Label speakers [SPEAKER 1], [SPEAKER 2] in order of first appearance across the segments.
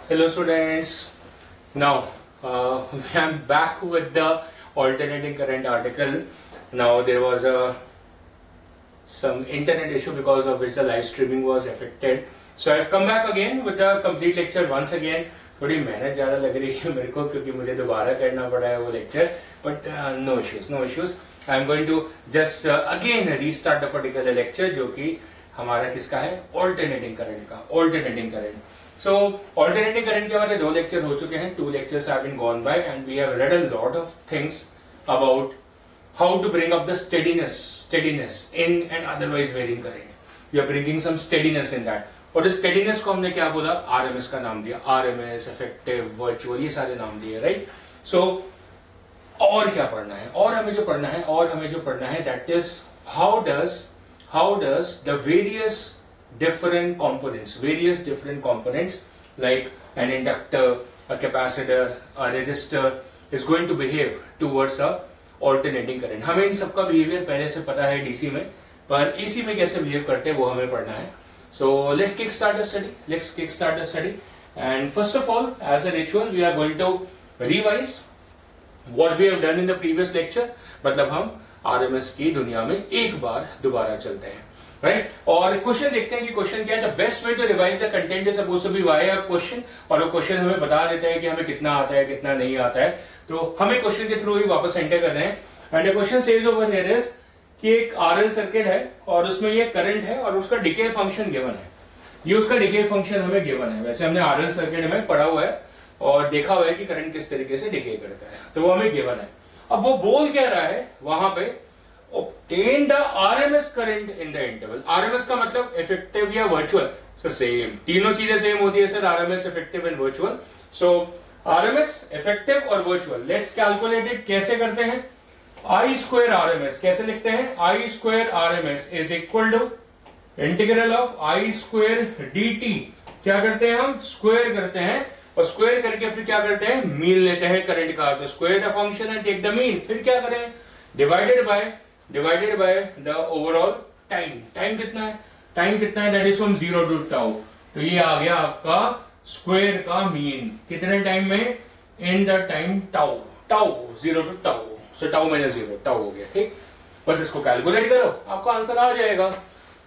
[SPEAKER 1] Hello students. Now I am back with the alternating current article. Now there was some internet issue because of which the live streaming was affected. So I come back again with the complete lecture once again. थोड़ी मेहनत ज़्यादा लग रही है मेरे को क्योंकि मुझे दोबारा करना पड़ा है वो lecture, but no issues. I am going to just again restart the particular lecture जो कि हमारा किसका है, ऑल्टरनेटिंग करंट का. Alternating current. So alternating current के हमारे दो लेक्चर हो चुके हैं. 2 lectures have been gone by and we have read a lot of things about how to bring up the steadiness in an otherwise varying current. We are bringing some steadiness in that. और इस steadiness को हमने क्या बोला, RMS का नाम दिया. RMS, effective, virtual, ये सारे नाम दिए, right? So और क्या पढ़ना है, और हमें जो पढ़ना है that is how does the various different components like an inductor, a capacitor, a resistor is going to behave towards a alternating current. हमें इन सबका बिहेवियर पहले से पता है डीसी में, पर एसी में कैसे बिहेव करते हैं वो हमें पढ़ना है. So let's kickstart the study. And first of all, as a ritual, we are going to revise what we have done in the previous lecture. मतलब हम RMS की दुनिया में एक बार दोबारा चलते हैं. राइट और क्वेश्चन देखते हैं कि क्वेश्चन क्या है. The best way to revise the content is suppose to be via question, और वो क्वेश्चन हमें बता देता है कि हमें कितना आता है कितना नहीं आता है, तो हमें क्वेश्चन के थ्रू ही वापस एंटर करना है. And the question says over here is कि एक आरएल सर्किट है और उसमें ये करंट है और उसका डिके फंक्शन गिवन है. ये उसका डिके फंक्शन हमें गिवन है. वैसे हमने आरएल सर्किट में पढ़ा हुआ है और देखा हुआ है कि करंट किस तरीके से डिके करता है, तो वो हमें गिवन है. अब वो बोल क्या रहा है वहां पे, obtain the RMS current in the interval. RMS का मतलब effective या virtual, so same, तीनों चीजें सेम होती है sir, RMS, effective and virtual. So RMS, effective और virtual. Let's calculate it. कैसे करते हैं? I square RMS कैसे लिखते हैं? I square RMS is equal to integral of I square dt. क्या करते हैं हम? स्क्वायर करते हैं और स्क्वायर करके फिर क्या करते हैं? मीन लेते हैं करंट का. तो square the function and take the mean. फिर क्या करें? Divided by the overall time. Time कितना है? That is from 0 to tau. तो ये आ गया आपका स्क्वायर का मीन. कितने टाइम में? In the time tau 0 to tau. So tau minus 0 tau हो गया. ठीक, बस इसको कैलकुलेट करो, आपका आंसर आ जाएगा.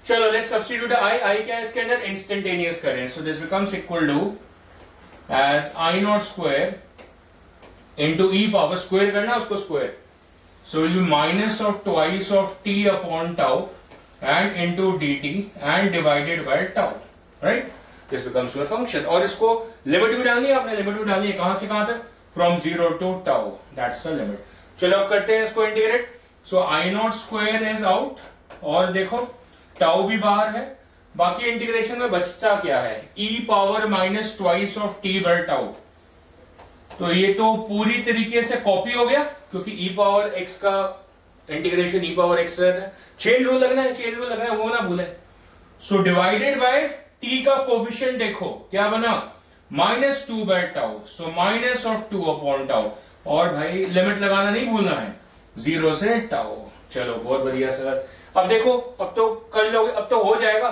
[SPEAKER 1] चलो लेट्स सब्स्टिट्यूट आई क्या है इसके अंदर? Instantaneous current. So this becomes equal to as I not square into e power, square करना उसको square. So will be minus of twice of t upon tau and into dt and divided by tau, right? This becomes your function. और इसको limit भी डालनी है आपने. Limit भी डालनी है कहां से कहां तक? From 0 to tau. That's the limit. चलो अब करते हैं इसको integrate. So I naught square is out और देखो tau भी बाहर है. बाकी इंटीग्रेशन में बचता क्या है? e power minus twice of t by tau. तो ये तो पूरी तरीके से कॉपी हो गया क्योंकि e पावर x का इंटीग्रेशन e पावर x रहता है. चेन रूल लगना है वो ना भूलें. सो डिवाइडेड बाय t का कोफिशिएंट देखो क्या बना? Minus 2 by tau. So minus of 2 upon tau. और भाई लिमिट लगाना नहीं भूलना है 0 से टाउ. चलो बहुत बढ़िया सर. अब देखो अब तो कर लोगे, अब तो हो जाएगा.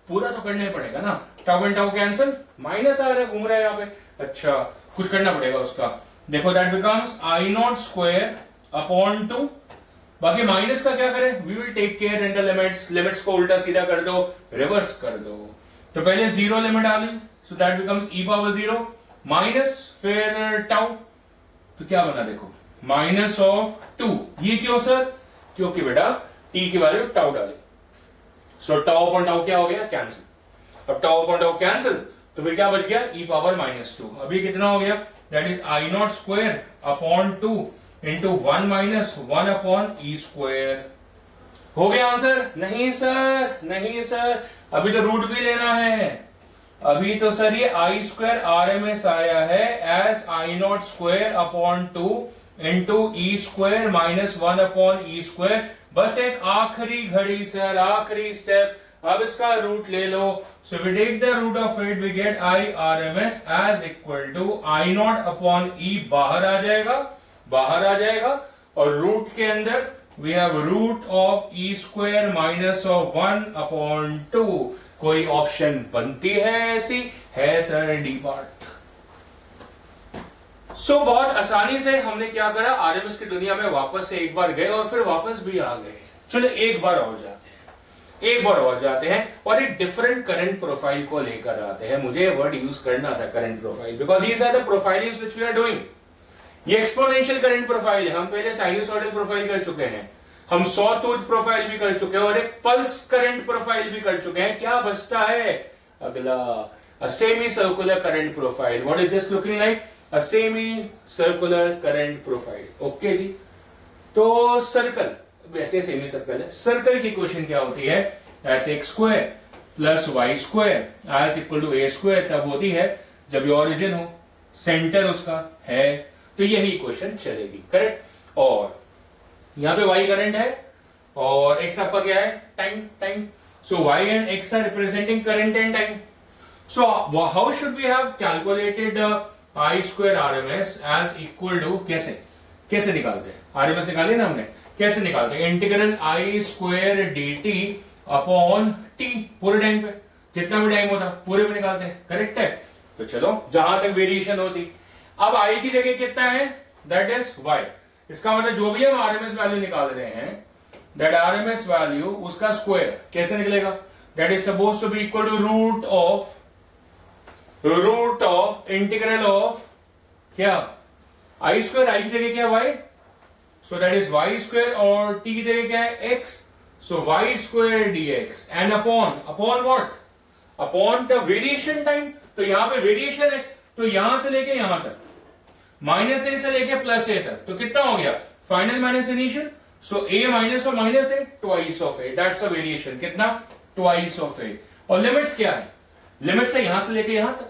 [SPEAKER 1] पूरा तो करना ही पड़ेगा ना. Tau and tau cancel, minus आ रहा है घूम रहा है यहाँ पे. अच्छा कुछ करना पड़ेगा उसका. देखो that becomes I not square upon 2. बाकी माइनस का क्या करें? We will take care in the limits को उल्टा सीधा कर दो, रिवर्स कर दो. तो पहले 0 लिमिट आ गई. सो that becomes e power 0 minus फिर टाउ. तो क्या बना देखो? Minus of 2. ये क्यों सर? क्योंकि बेटा t की वैल्यू टाउ डाली. सो टाउ अपॉन टाउ क्या हो गया? कैंसिल. अब टाउ अपॉन टाउ कैंसिल तो फिर क्या बच गया? e power minus 2. अभी कितना हो गया? That is I not square upon 2 into 1 minus 1 upon e square. हो गया आंसर? नहीं सर, अभी तो रूट भी लेना है. अभी तो सर ये आई स्क्वायर RMS आया है as I not square upon 2 into e square minus 1 upon e square. बस एक आखिरी घड़ी सर, आखिरी स्टेप. अब इसका रूट ले लो. So if we take the root of it, we get I RMS as equal to I naught upon E. बाहर आ जाएगा और रूट के अंदर we have root of E square minus of 1 upon 2. कोई option बनती है ऐसी? है सर डी पार्ट. सो बहुत आसानी से हमने क्या करा, आरएमएस की दुनिया में वापस से एक बार गए और फिर वापस भी आ गए। चलो एक बार और जाते हैं और एक डिफरेंट करंट प्रोफाइल को लेकर आते हैं। मुझे वर्ड यूज करना था current profile, because these are the profiles which we are doing. ये एक्सपोनेंशियल करंट प्रोफाइल है, हम पहले साइनसॉइडल प्रोफाइल कर चुके हैं, हम सॉ टूथ प्रोफाइल भी कर चुके हैं और एक पल्स करंट प्रोफाइल भी कर चुके हैं। क्या बचता है अगला? A semi circular current profile. What is this looking like? A semi circular current profile. Okay जी, तो सर्कल, वैसे सेमी सर्कल है, सर्कल की इक्वेशन क्या होती है? As x square plus y square is equal to a square तब होती है जब ये ओरिजिन हो, सेंटर उसका है, तो यही इक्वेशन चलेगी, करेक्ट। और यहां पे y करंट है और x आपका क्या है? Time. So y and x are representing current and time. So how should we have calculated I square RMS as equal to, कैसे निकालते हैं? RMS निकाली ना हमने, कैसे निकालते हैं? Integral I square dt upon t, पूरे टाइम पे, जितना भी टाइम होता पूरे पे निकालते हैं, करेक्ट है। तो चलो जहां तक वेरिएशन होती, अब I की जगह कितना है? That is y। इसका मतलब जो भी हम आरएमएस वैल्यू निकाल रहे हैं, दैट आरएमएस वैल्यू उसका स्क्वायर कैसे निकलेगा? That is suppose to be equal to root of integral of क्या? आई स्क्वायर, आई की जगह क्या? Y, so that is y square, और टी की जगह क्या है? X, so y square dx and upon what? Upon the variation time. तो यहां पे वेरिएशन एक्स, तो यहां से लेके यहां तक, माइनस ए से लेके प्लस ए तक, तो कितना हो गया? फाइनल माइनस इनिशियल, सो ए माइनस और minus A twice of A, that's a variation. कितना? ट्वाइस ऑफ ए। और लिमिट्स क्या है? लिमिट्स है यहां से लेके यहां तक,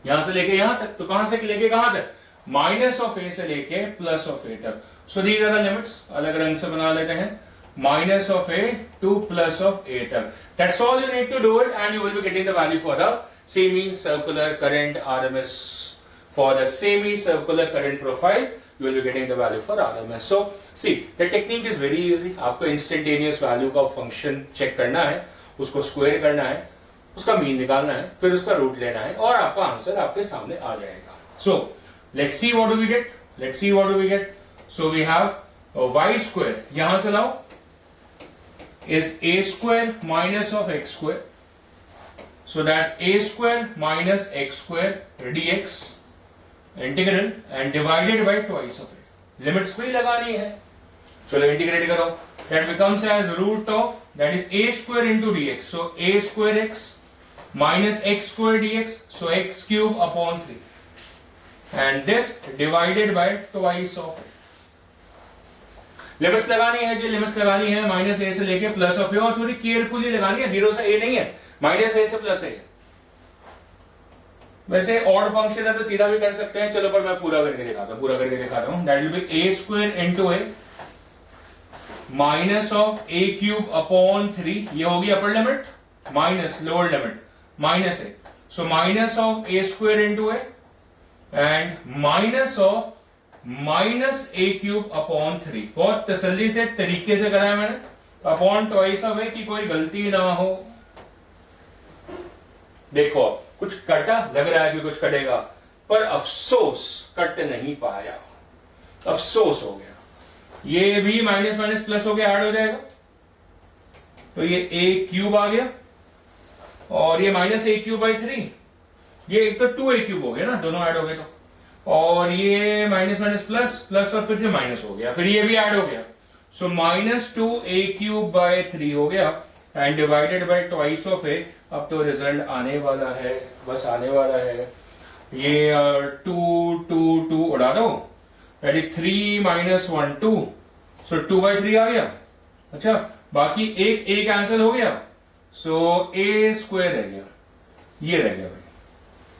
[SPEAKER 1] यहां से लेके यहां तक, तो कहां से लेके कहां तक? माइनस ऑफ ए से लेके प्लस ऑफ ए तक। So these are the limits, अलग रंग से बना लेते हैं, minus of a to plus of a तक। That's all you need to do it and you will be getting the value for the semi circular current RMS. For the semi-circular current profile, you will be getting the value for RMS. So, see, the technique is very easy. आपको instantaneous value का function check करना है, उसको square करना है, उसका mean निकालना है, फिर उसका root लेना है और आपका आंसर आपके सामने आ जाएगा। So, let's see what do we get. So, we have y square, यहां से लाओ, is a square minus of x square. So, that's a square minus x square dx. Integral and divided by twice of it. Limits भी लगानी है, चलो integrate करो, that becomes as root of, that is a square into dx, so a square x minus x square dx, so x cube upon 3 and this divided by twice of it. Limits लगानी है जी, limits लगानी है minus ए से लेके plus of ए, और थोड़ी carefully लगानी है, जीरो से ए नहीं है, माइनस ए से प्लस ए। वैसे ऑड फंक्शन है तो सीधा भी कर सकते हैं, चलो पर मैं पूरा करके दिखाता हूं। That will be A square into A minus of A cube upon 3, ये होगी upper limit, minus lower limit minus A, so minus of A square into A and minus of minus A cube upon 3। बहुत तसल्ली से तरीके से कराया मैंने, upon twice of ए की कोई गलती ना हो। देखो कुछ कटा, लग रहा है कि कुछ कटेगा, पर अफसोस कट नहीं पाया, अफसोस हो गया। ये भी माइनस माइनस प्लस हो गया, ऐड हो जाएगा, तो ये ए क्यूब आ गया और ये माइनस ए क्यूब बाई 3, ये एक तो 2a क्यूब हो गया ना, दोनों ऐड हो गए तो, और ये माइनस माइनस प्लस, प्लस और फिर से माइनस हो गया, फिर ये भी ऐड हो गया, so minus 2a cube by 3 हो गया and divided by twice of a. अब तो रिजल्ट आने वाला है, बस आने वाला है। ये 2 उड़ा दो, दैट इज 3 माइनस 1 2, सो 2/3 आ गया। अच्छा, बाकी एक कैंसिल हो गया, सो ए स्क्वायर रह गया, ये रह गया भाई,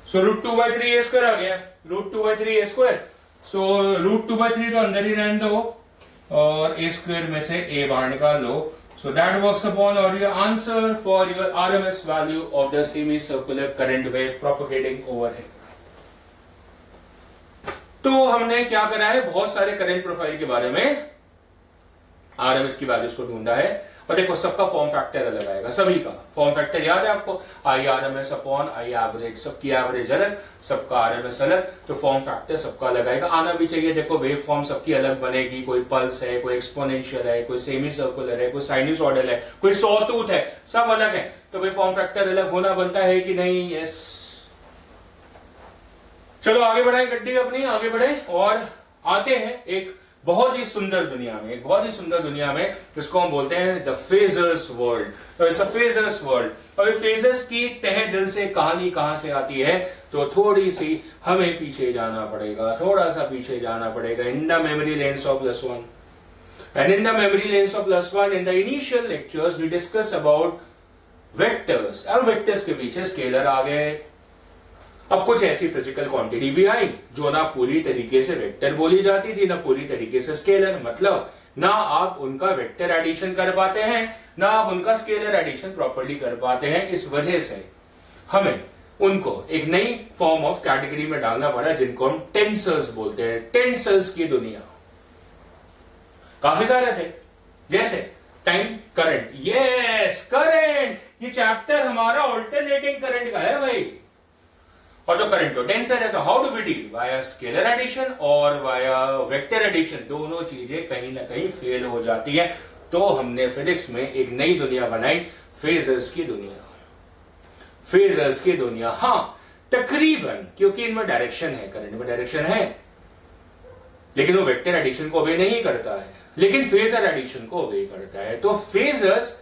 [SPEAKER 1] सो √2/3 ए स्क्वायर आ गया, √2/3 ए स्क्वायर, सो √2/3 तो अंदर ही रहने दो और ए स्क्वायर में से ए बाहर निकाल लो। So that works upon or your answer for your RMS value of the semicircular current wave propagating over here. तो हमने क्या करा है, बहुत सारे करंट प्रोफाइल के बारे में आरएमएस की वैल्यूज को ढूंढा है। और देखो सबका फॉर्म फैक्टर अलग आएगा, सभी का फॉर्म फैक्टर याद है आपको, आई आरएमएस अपॉन आई एवरेज, सबकी एवरेज अलग, सबका आरएमएस अलग, तो फॉर्म फैक्टर सबका अलग आएगा। आना भी चाहिए। देखो वेव फॉर्म सबकी अलग बनेगी, कोई पल्स है, कोई एक्सपोनेंशियल है, कोई सेमी सर्कुलर है, कोई साइनसॉइडल है, कोई सॉटूथ है, सब अलग है। तो भाई फॉर्म फैक्टर अलग होना बनता है कि नहीं? यस। चलो आगे बढ़ाए गड्डी अपनी, आगे बढ़े और आते हैं एक बहुत ही सुंदर दुनिया में, एक बहुत ही सुंदर दुनिया में, जिसको हम बोलते हैं द फेजर्स वर्ल्ड। तो इट्स अ फेजर्स वर्ल्ड। और फेजर्स की तहे दिल से कहानी कहां से आती है, तो थोड़ी सी हमें पीछे जाना पड़ेगा, थोड़ा सा पीछे जाना पड़ेगा। In the memory lens of +1 and in the memory lanes of +1 in the initial lectures we discuss about vectors। अब वेक्टर्स के पीछे स्केलर आ गए। अब कुछ ऐसी फिजिकल क्वांटिटी भी आई जो ना पूरी तरीके से वेक्टर बोली जाती थी, ना पूरी तरीके से स्केलर। मतलब ना आप उनका वेक्टर एडिशन कर पाते हैं, ना आप उनका स्केलर एडिशन प्रॉपर्ली कर पाते हैं। इस वजह से हमें उनको एक नई फॉर्म ऑफ कैटेगरी में डालना पड़ा, जिनको हम टेंसर्स बोलते हैं। टेंसर्स की दुनिया काफी सारे थे, जैसे टाइम करंट। Yes, current. ये चैप्टर हमारा ऑल्टरनेटिंग करंट का है भाई। और तो करंट तो टेंसर है, तो how do we deal? Via scalar addition और वाया वेक्टर एडिशन। दोनों चीजें कहीं ना कहीं फेल हो जाती है। तो हमने फिजिक्स में एक नई दुनिया बनाई, फेजर्स की दुनिया। फेजर्स की दुनिया, हाँ तकरीबन, क्योंकि इनमें डायरेक्शन है, करंट में डायरेक्शन है, लेकिन वो वेक्टर एडिशन को ओबे नहीं करता है, लेकिन फेजर एडिशन को ओबे करता है। तो फेजर्स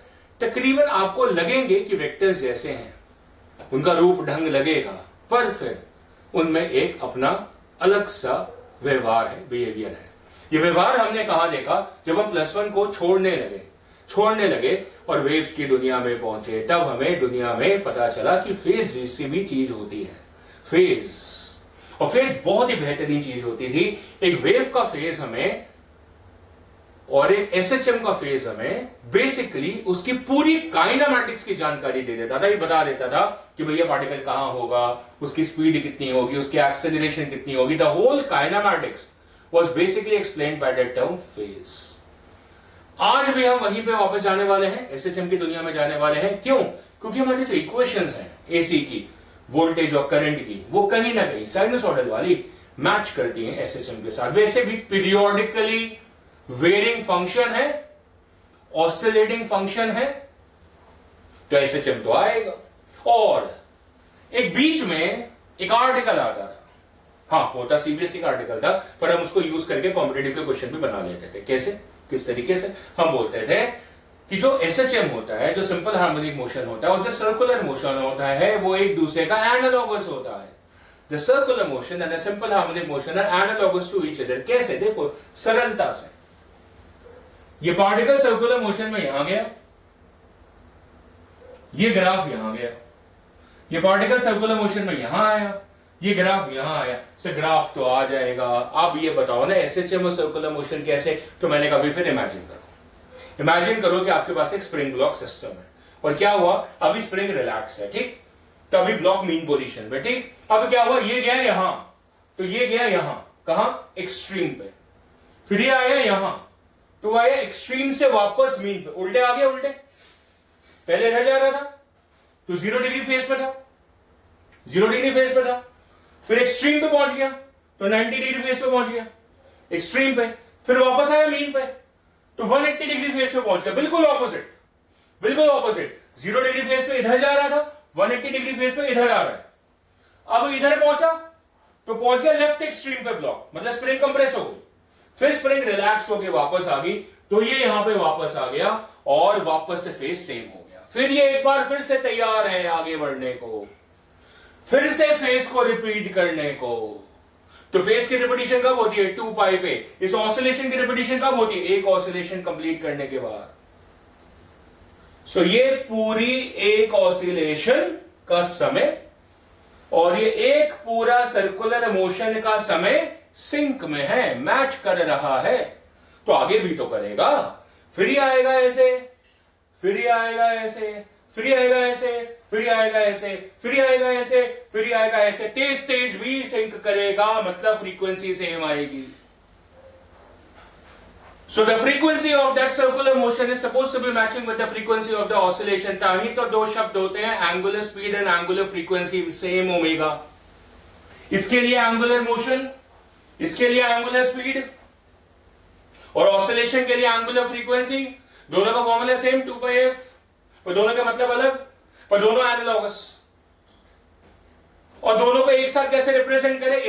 [SPEAKER 1] तकरीबन आपको लगेंगे कि वेक्टर्स जैसे हैं, उनका रूप ढंग लगेगा, पर फिर उनमें एक अपना अलग सा व्यवहार है, बिहेवियर है। ये व्यवहार हमने कहां देखा? जब हम +1 को छोड़ने लगे और वेव्स की दुनिया में पहुंचे, तब हमें दुनिया में पता चला कि फेज जैसी भी चीज होती है। फेज, और फेज बहुत ही बेहतरीन चीज होती थी। एक वेव का फेज हमें और एक एसएचएम का फेज हमें बेसिकली उसकी पूरी काइनेमैटिक्स की जानकारी दे देता था। ये बता देता था कि भैया पार्टिकल कहां होगा, उसकी स्पीड कितनी होगी, उसकी एक्सेलरेशन कितनी होगी। The whole kinematics was basically explained by that term phase. आज भी हम वहीं पे वापस जाने वाले हैं, एसएचएम की दुनिया में जाने वाले हैं। क्यों? क्योंकि हमारी जो इक्वेशंस हैं एसी की, वोल्टेज और करंट की, वो कहीं ना कहीं साइनसॉइडल वाली मैच करती हैं एसएचएम के साथ। वैसे भी पीरियोडिकली वेरिंग फंक्शन है, ऑसिलेटिंग फंक्शन है, तो एसएचएम तो आएगा। और एक बीच में एक आर्टिकल आता था, हाँ होता सीबीएसई का आर्टिकल था, पर हम उसको यूज करके कॉम्पिटिटिव के क्वेश्चन भी बना लेते थे। कैसे, किस तरीके से? हम बोलते थे कि जो एसएचएम होता है, जो सिंपल हार्मोनिक मोशन होता है और जो सर्कुलर मोशन होता है, वो एक दूसरे का एनालॉगस होता है। The circular motion and the simple harmonic motion are analogous to each other. कैसे? देखो सरलता से, ये पार्टिकल सर्कुलर मोशन में यहां गया, ये ग्राफ यहां गया, ये पार्टिकल सर्कुलर मोशन में यहां आया, ये ग्राफ यहां आया। से ग्राफ तो आ जाएगा। आप ये बताओ ना एसएचएम और सर्कुलर मोशन कैसे? तो मैंने कभी फिर इमेजिन करो कि आपके पास एक स्प्रिंग ब्लॉक सिस्टम है, और क्या हुआ? अभी स्प्रिंग रिलैक्स है, ठीक, तो अभी ब्लॉक मीन पोजीशन पे, ठीक। अब क्या हुआ? ये गया यहां, तो ये गया यहां, कहां? एक्सट्रीम पे। फिर ये आया यहां, तो आया एक्सट्रीम से वापस मीन पे, उल्टे आ गया, उल्टे। पहले इधर जा रहा था तो 0 डिग्री फेस पे था, 0 डिग्री फेस पे था, फिर एक्सट्रीम पे पहुंच गया तो 90 डिग्री फेस पे पहुंच गया एक्सट्रीम पे, फिर वापस आया मीन पे तो 180 डिग्री फेस पे पहुंच गया। बिल्कुल ऑपोजिट, बिल्कुल ऑपोजिट। 0 डिग्री फेस पे इधर जा रहा था, 180 डिग्री फेस पे इधर आ रहा है। अब इधर पहुंचा तो पहुंच गया लेफ्ट एक्सट्रीम पे ब्लॉक, मतलब स्प्रिंग कंप्रेस हो गई, फिर स्प्रिंग रिलैक्स होके वापस आ गई, तो ये यहां पे वापस आ गया और वापस से फेस सेम हो गया। फिर ये एक बार फिर से तैयार है आगे बढ़ने को, फिर से फेस को रिपीट करने को। तो फेस की रिपीटिशन कब होती है? 2 पाई पे। इस ऑसिलेशन की रिपीटिशन कब होती है? एक ऑसिलेशन कंप्लीट करने के बाद। सो ये पूरी एक ऑसिलेशन का समय और ये एक पूरा सर्कुलर मोशन का समय सिंक में है, मैच कर रहा है। तो आगे भी तो करेगा, फिर ही आएगा ऐसे, फिर ही आएगा ऐसे, फिर ही आएगा ऐसे, फिर ही आएगा ऐसे, फिर ही आएगा ऐसे, फिर ही आएगा ऐसे। तेज तेज भी सिंक करेगा, मतलब फ्रीक्वेंसी सेम आएगी। So the frequency of that circular motion is supposed to be matching with the frequency of the oscillation. ताही तो दो शब्द होते हैं, angular speed and angular frequency, same omega. इसके लिए angular motion, इसके लिए angular speed और oscillation के लिए angular frequency, दोनों का फॉर्मूला सेम 2 पाई f, पर दोनों का मतलब अलग, पर दोनों एनालॉगस। और दोनों को एक साथ कैसे रिप्रेजेंट करें?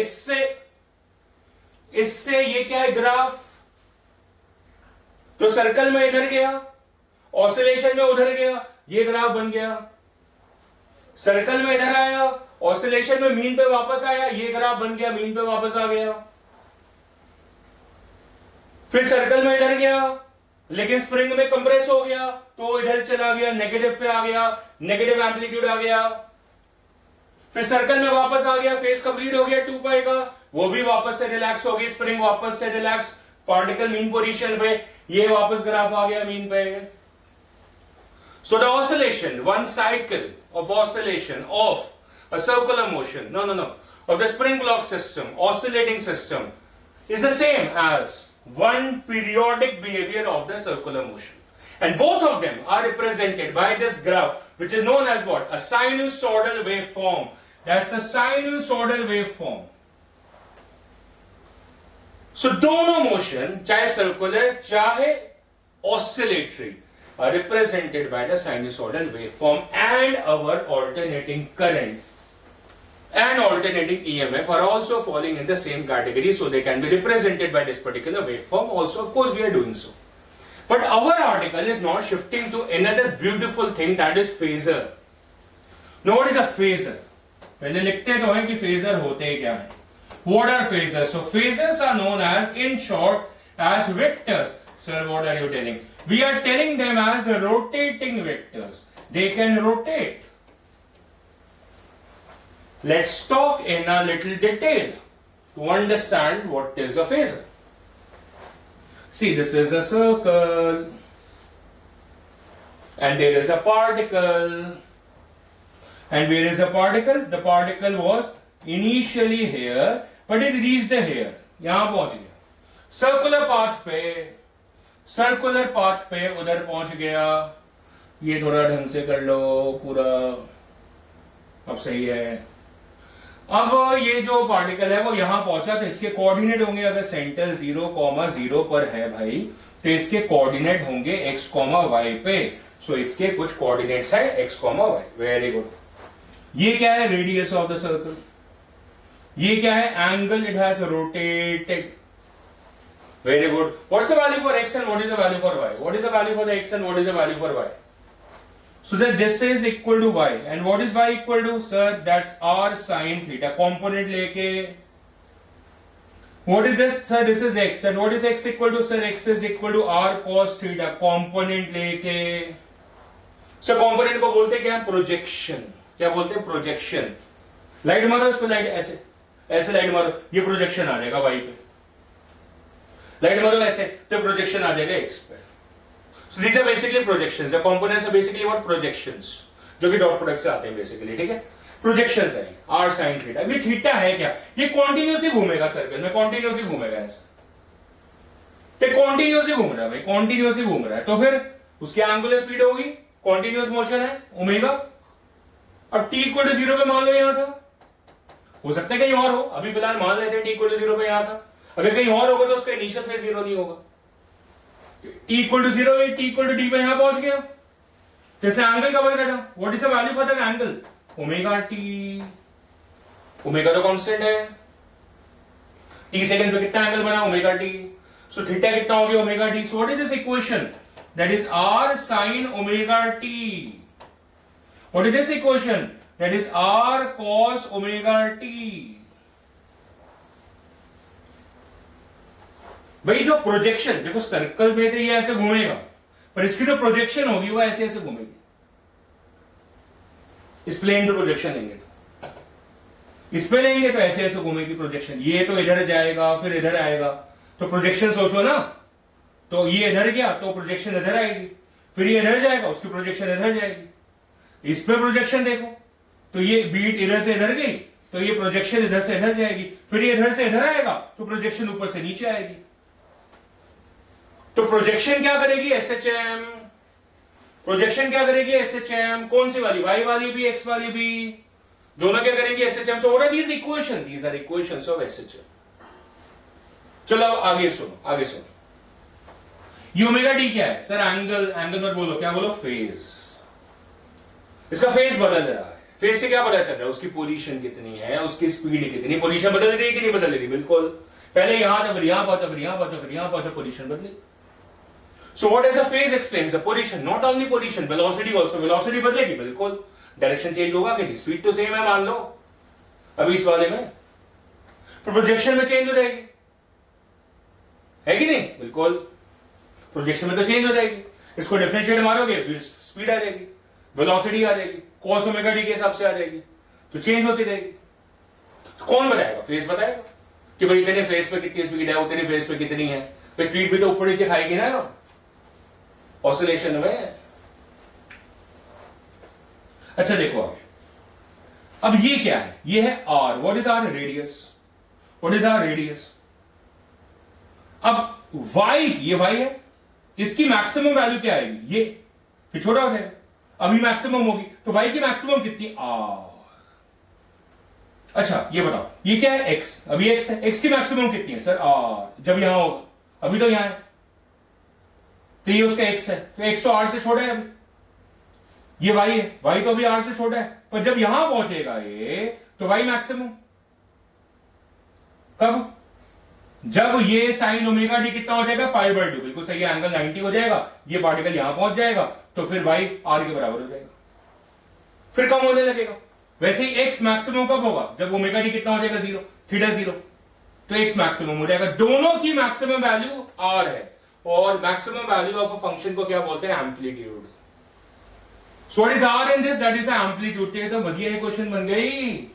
[SPEAKER 1] इससे ये क्या है ग्राफ, तो सर्कल में इधर गया, ऑसिलेशन में उधर गया, ये ग्राफ बन गया। सर्कल में इधर आया, ऑसिलेशन में मीन पे वापस आया, ये ग्राफ बन गया, मीन पे वापस आ गया। फिर सर्कल में इधर गया, लेकिन स्प्रिंग में कंप्रेस हो गया, तो इधर चला गया, नेगेटिव पे आ गया, नेगेटिव एम्पलीट्यूड आ गया। फिर सर्कल में वापस आ गया, फेज कंप्लीट हो गया 2 पाई का, वो भी वापस से रिलैक्स हो गई, स्प्रिंग वापस से रिलैक्स, पार्टिकल मीन पोजीशन पे, ये वापस ग्राफ आ गया मीन पे। So the oscillation, one cycle of oscillation of a circular motion, no, of the spring block system, oscillating system, is the same as one periodic behavior of the circular motion. And both of them are represented by this graph, which is known as what? A sinusoidal waveform. That's a sinusoidal waveform. So दोनों motion, चाहे circular, चाहे oscillatory, are represented by the sinusoidal waveform, and our alternating current and alternating EMF are also falling in the same category, so they can be represented by this particular waveform also. Of course, we are doing so. But our article is now shifting to another beautiful thing, that is phasor. Now, what is a phasor? पहले लिखते तो हैं कि phasor होते क्या हैं? What are phasors? So phasors are known as, in short, as vectors. Sir, what are you telling? We are telling them as rotating vectors. They can rotate. Let's talk in a little detail to understand what is a phasor. See, this is a circle and there is a particle. And where is the particle? The particle was initially here, but it reached here. यहां पहुंच गया circular path पे उधर पहुंच गया। ये थोड़ा ढंग से कर लो पूरा, अब सही है। अब ये जो पार्टिकल है वो यहां पहुंचा, तो इसके कोऑर्डिनेट होंगे, अगर सेंटर 0,0 पर है भाई, तो इसके कोऑर्डिनेट होंगे x, y पे। सो इसके कुछ कोऑर्डिनेट्स है x, y। Very good. ये क्या है? Radius of the circle. ये क्या है? Angle it has rotated. Very good. What's the value for x and what is the value for y? What is the value for the x and what is the value for y? So that this is equal to y, and what is y equal to? Sir, that's r sin theta. Component लेके, what is this? Sir, this is x, and what is x equal to? Sir, x is equal to r cos theta. Component लेके, so component को बोलते क्या? Projection. क्या बोलते हैं? Projection. Light मारो इस पे, लाइट ऐसे लाइट मारो, ये प्रोजेक्शन आ जाएगा y पे। लाइट मारो ऐसे, तो प्रोजेक्शन आ जाएगा x पे। So these are basically projections. The components are basically what? Projections, जो कि डॉट प्रोडक्ट से आते हैं बेसिकली, ठीक है? प्रोजेक्शंस है r sin थीटा। ये थीटा है क्या? ये कॉन्टिन्यूसली घूमेगा सर्कल में, कॉन्टिन्यूसली घूमेगा ऐसे, तो कॉन्टिन्यूसली घूम रहा है भाई, कॉन्टिन्यूसली घूम रहा है, तो फिर उसकी एंगुलर स्पीड होगी, कॉन्टिन्यूस मोशन है, ओमेगा। अब t इक्वल टू 0 पे मान लो यहां था, हो सकता है कहीं और हो, अभी फिलहाल मान लेते हैं t इक्वल टू 0 पे यहां था। अगर कहीं और होगा तो उसका इनिशियल फेज 0 नहीं होगा। t इक्वल टू 0 है, t इक्वल टू d पे यहां पहुंच गया, जैसे एंगल का वर्ग करना। What is the value for the angle? Omega T. Omega तो कांस्टेंट है, t सेकंड पे कितना एंगल बना? Omega T. सो थीटा कितना हो गया? Omega T. So what is this equation? That is r sin omega T. What is this equation? That is r cos omega T. भाई जो projection, देखो circle में तो ये ऐसे घूमेगा, पर इसकी जो प्रोजेक्शन होगी वो ऐसे ऐसे घूमेगी। इस प्लेन पे प्रोजेक्शन लेंगे तो, इस पे लेंगे तो ऐसे ऐसे घूमेगी प्रोजेक्शन। ये तो इधर जाएगा फिर इधर आएगा, तो प्रोजेक्शन सोचो ना, तो ये इधर गया तो प्रोजेक्शन इधर आएगी, फिर ये इधर जाएगा उसकी प्रोजेक्शन इधर जाएगी। इस पे प्रोजेक्शन देखो, तो ये बीट इधर से इधर गई तो ये प्रोजेक्शन इधर से इधर जाएगी, फिर ये इधर से इधर आएगा तो प्रोजेक्शन ऊपर से नीचे आएगी। तो प्रोजेक्शन क्या करेगी एसएचएम, प्रोजेक्शन क्या करेगी एसएचएम, कौन सी वाली, वाई वाली भी एक्स वाली भी, दोनों क्या करेंगे SHM. So what are these equation, these are equations of SHM. चलो अब आगे सुनो, आगे सुनो। ये ओमेगा डी क्या है सर, एंगल, एंगल मत बोलो, क्या बोलो, फेज। इसका फेज बदल रहा है, फेज से क्या पता चल रहा है, उसकी पोजीशन कितनी है, उसकी स्पीड कितनी, पोजीशन बदल रही है कि नहीं बदल रही, बिल्कुल। पहले यहां था, फिर यहां पहुंचा, फिर यहां पहुंचा, फिर यहां पहुंचा, पोजीशन बदली। सो what is a phase explains the position, not only position, velocity also, velocity बदलेगी बिल्कुल, डायरेक्शन चेंज होगा कि नहीं, स्पीड तो सेम है मान लो अभी इस वाले में, प्रोजेक्शन में चेंज हो जाएगी, है कि नहीं, बिल्कुल, प्रोजेक्शन में तो चेंज हो जाएगी। इसको डिफरेंशिएट मारोगे स्पीड आ जाएगी, वेलोसिटी आ जाएगी, cos ओमेगा डी के हिसाब से आ जाएगी, तो चेंज होती रहेगी। तो कौन बताएगा, फेज बताएगा कि भाई इतने फेज पे कितनी स्पीड है, उतने फेज पे कितनी है, तो स्पीड भी तो ऊपर नीचे खाएगी ना ऑसिलेशन में। अच्छा देखो आगे, अब ये क्या है, ये है R, what is R, radius, what is R radius. अब y, ये y है, इसकी मैक्सिमम वैल्यू क्या आएगी, ये फिर छोटा हो जाएगा, अभी मैक्सिमम होगी, तो y की मैक्सिमम कितनी, r। अच्छा ये बताओ, ये क्या है x, अभी x है, x की मैक्सिमम कितनी है सर, r, जब यहां होगा, अभी तो यहां है, तो ये उसका x है, तो x तो r से छोटा है, अभी ये y है, y तो अभी r से छोटा है, पर जब यहां पहुंचेगा ये, तो y मैक्सिमम कब, जब ये साइन ओमेगा डी कितना हो जाएगा, पाई बाय 2, बिल्कुल सही है, एंगल 90 हो जाएगा, ये पार्टिकल यहां पहुंच जाएगा, तो फिर y r के बराबर हो जाएगा, फिर कम होने लगेगा। वैसे ही x मैक्सिमम कब होगा, जब ओमेगा डी कितना हो जाएगा, 0, थीटा 0, तो x मैक्सिमम हो जाएगा। दोनों की मैक्सिमम वैल्यू r है, और maximum value of a function को क्या बोलते हैं, amplitude. So what is r in this, that is amplitude. ये तो बढ़िया क्वेश्चन बन गई,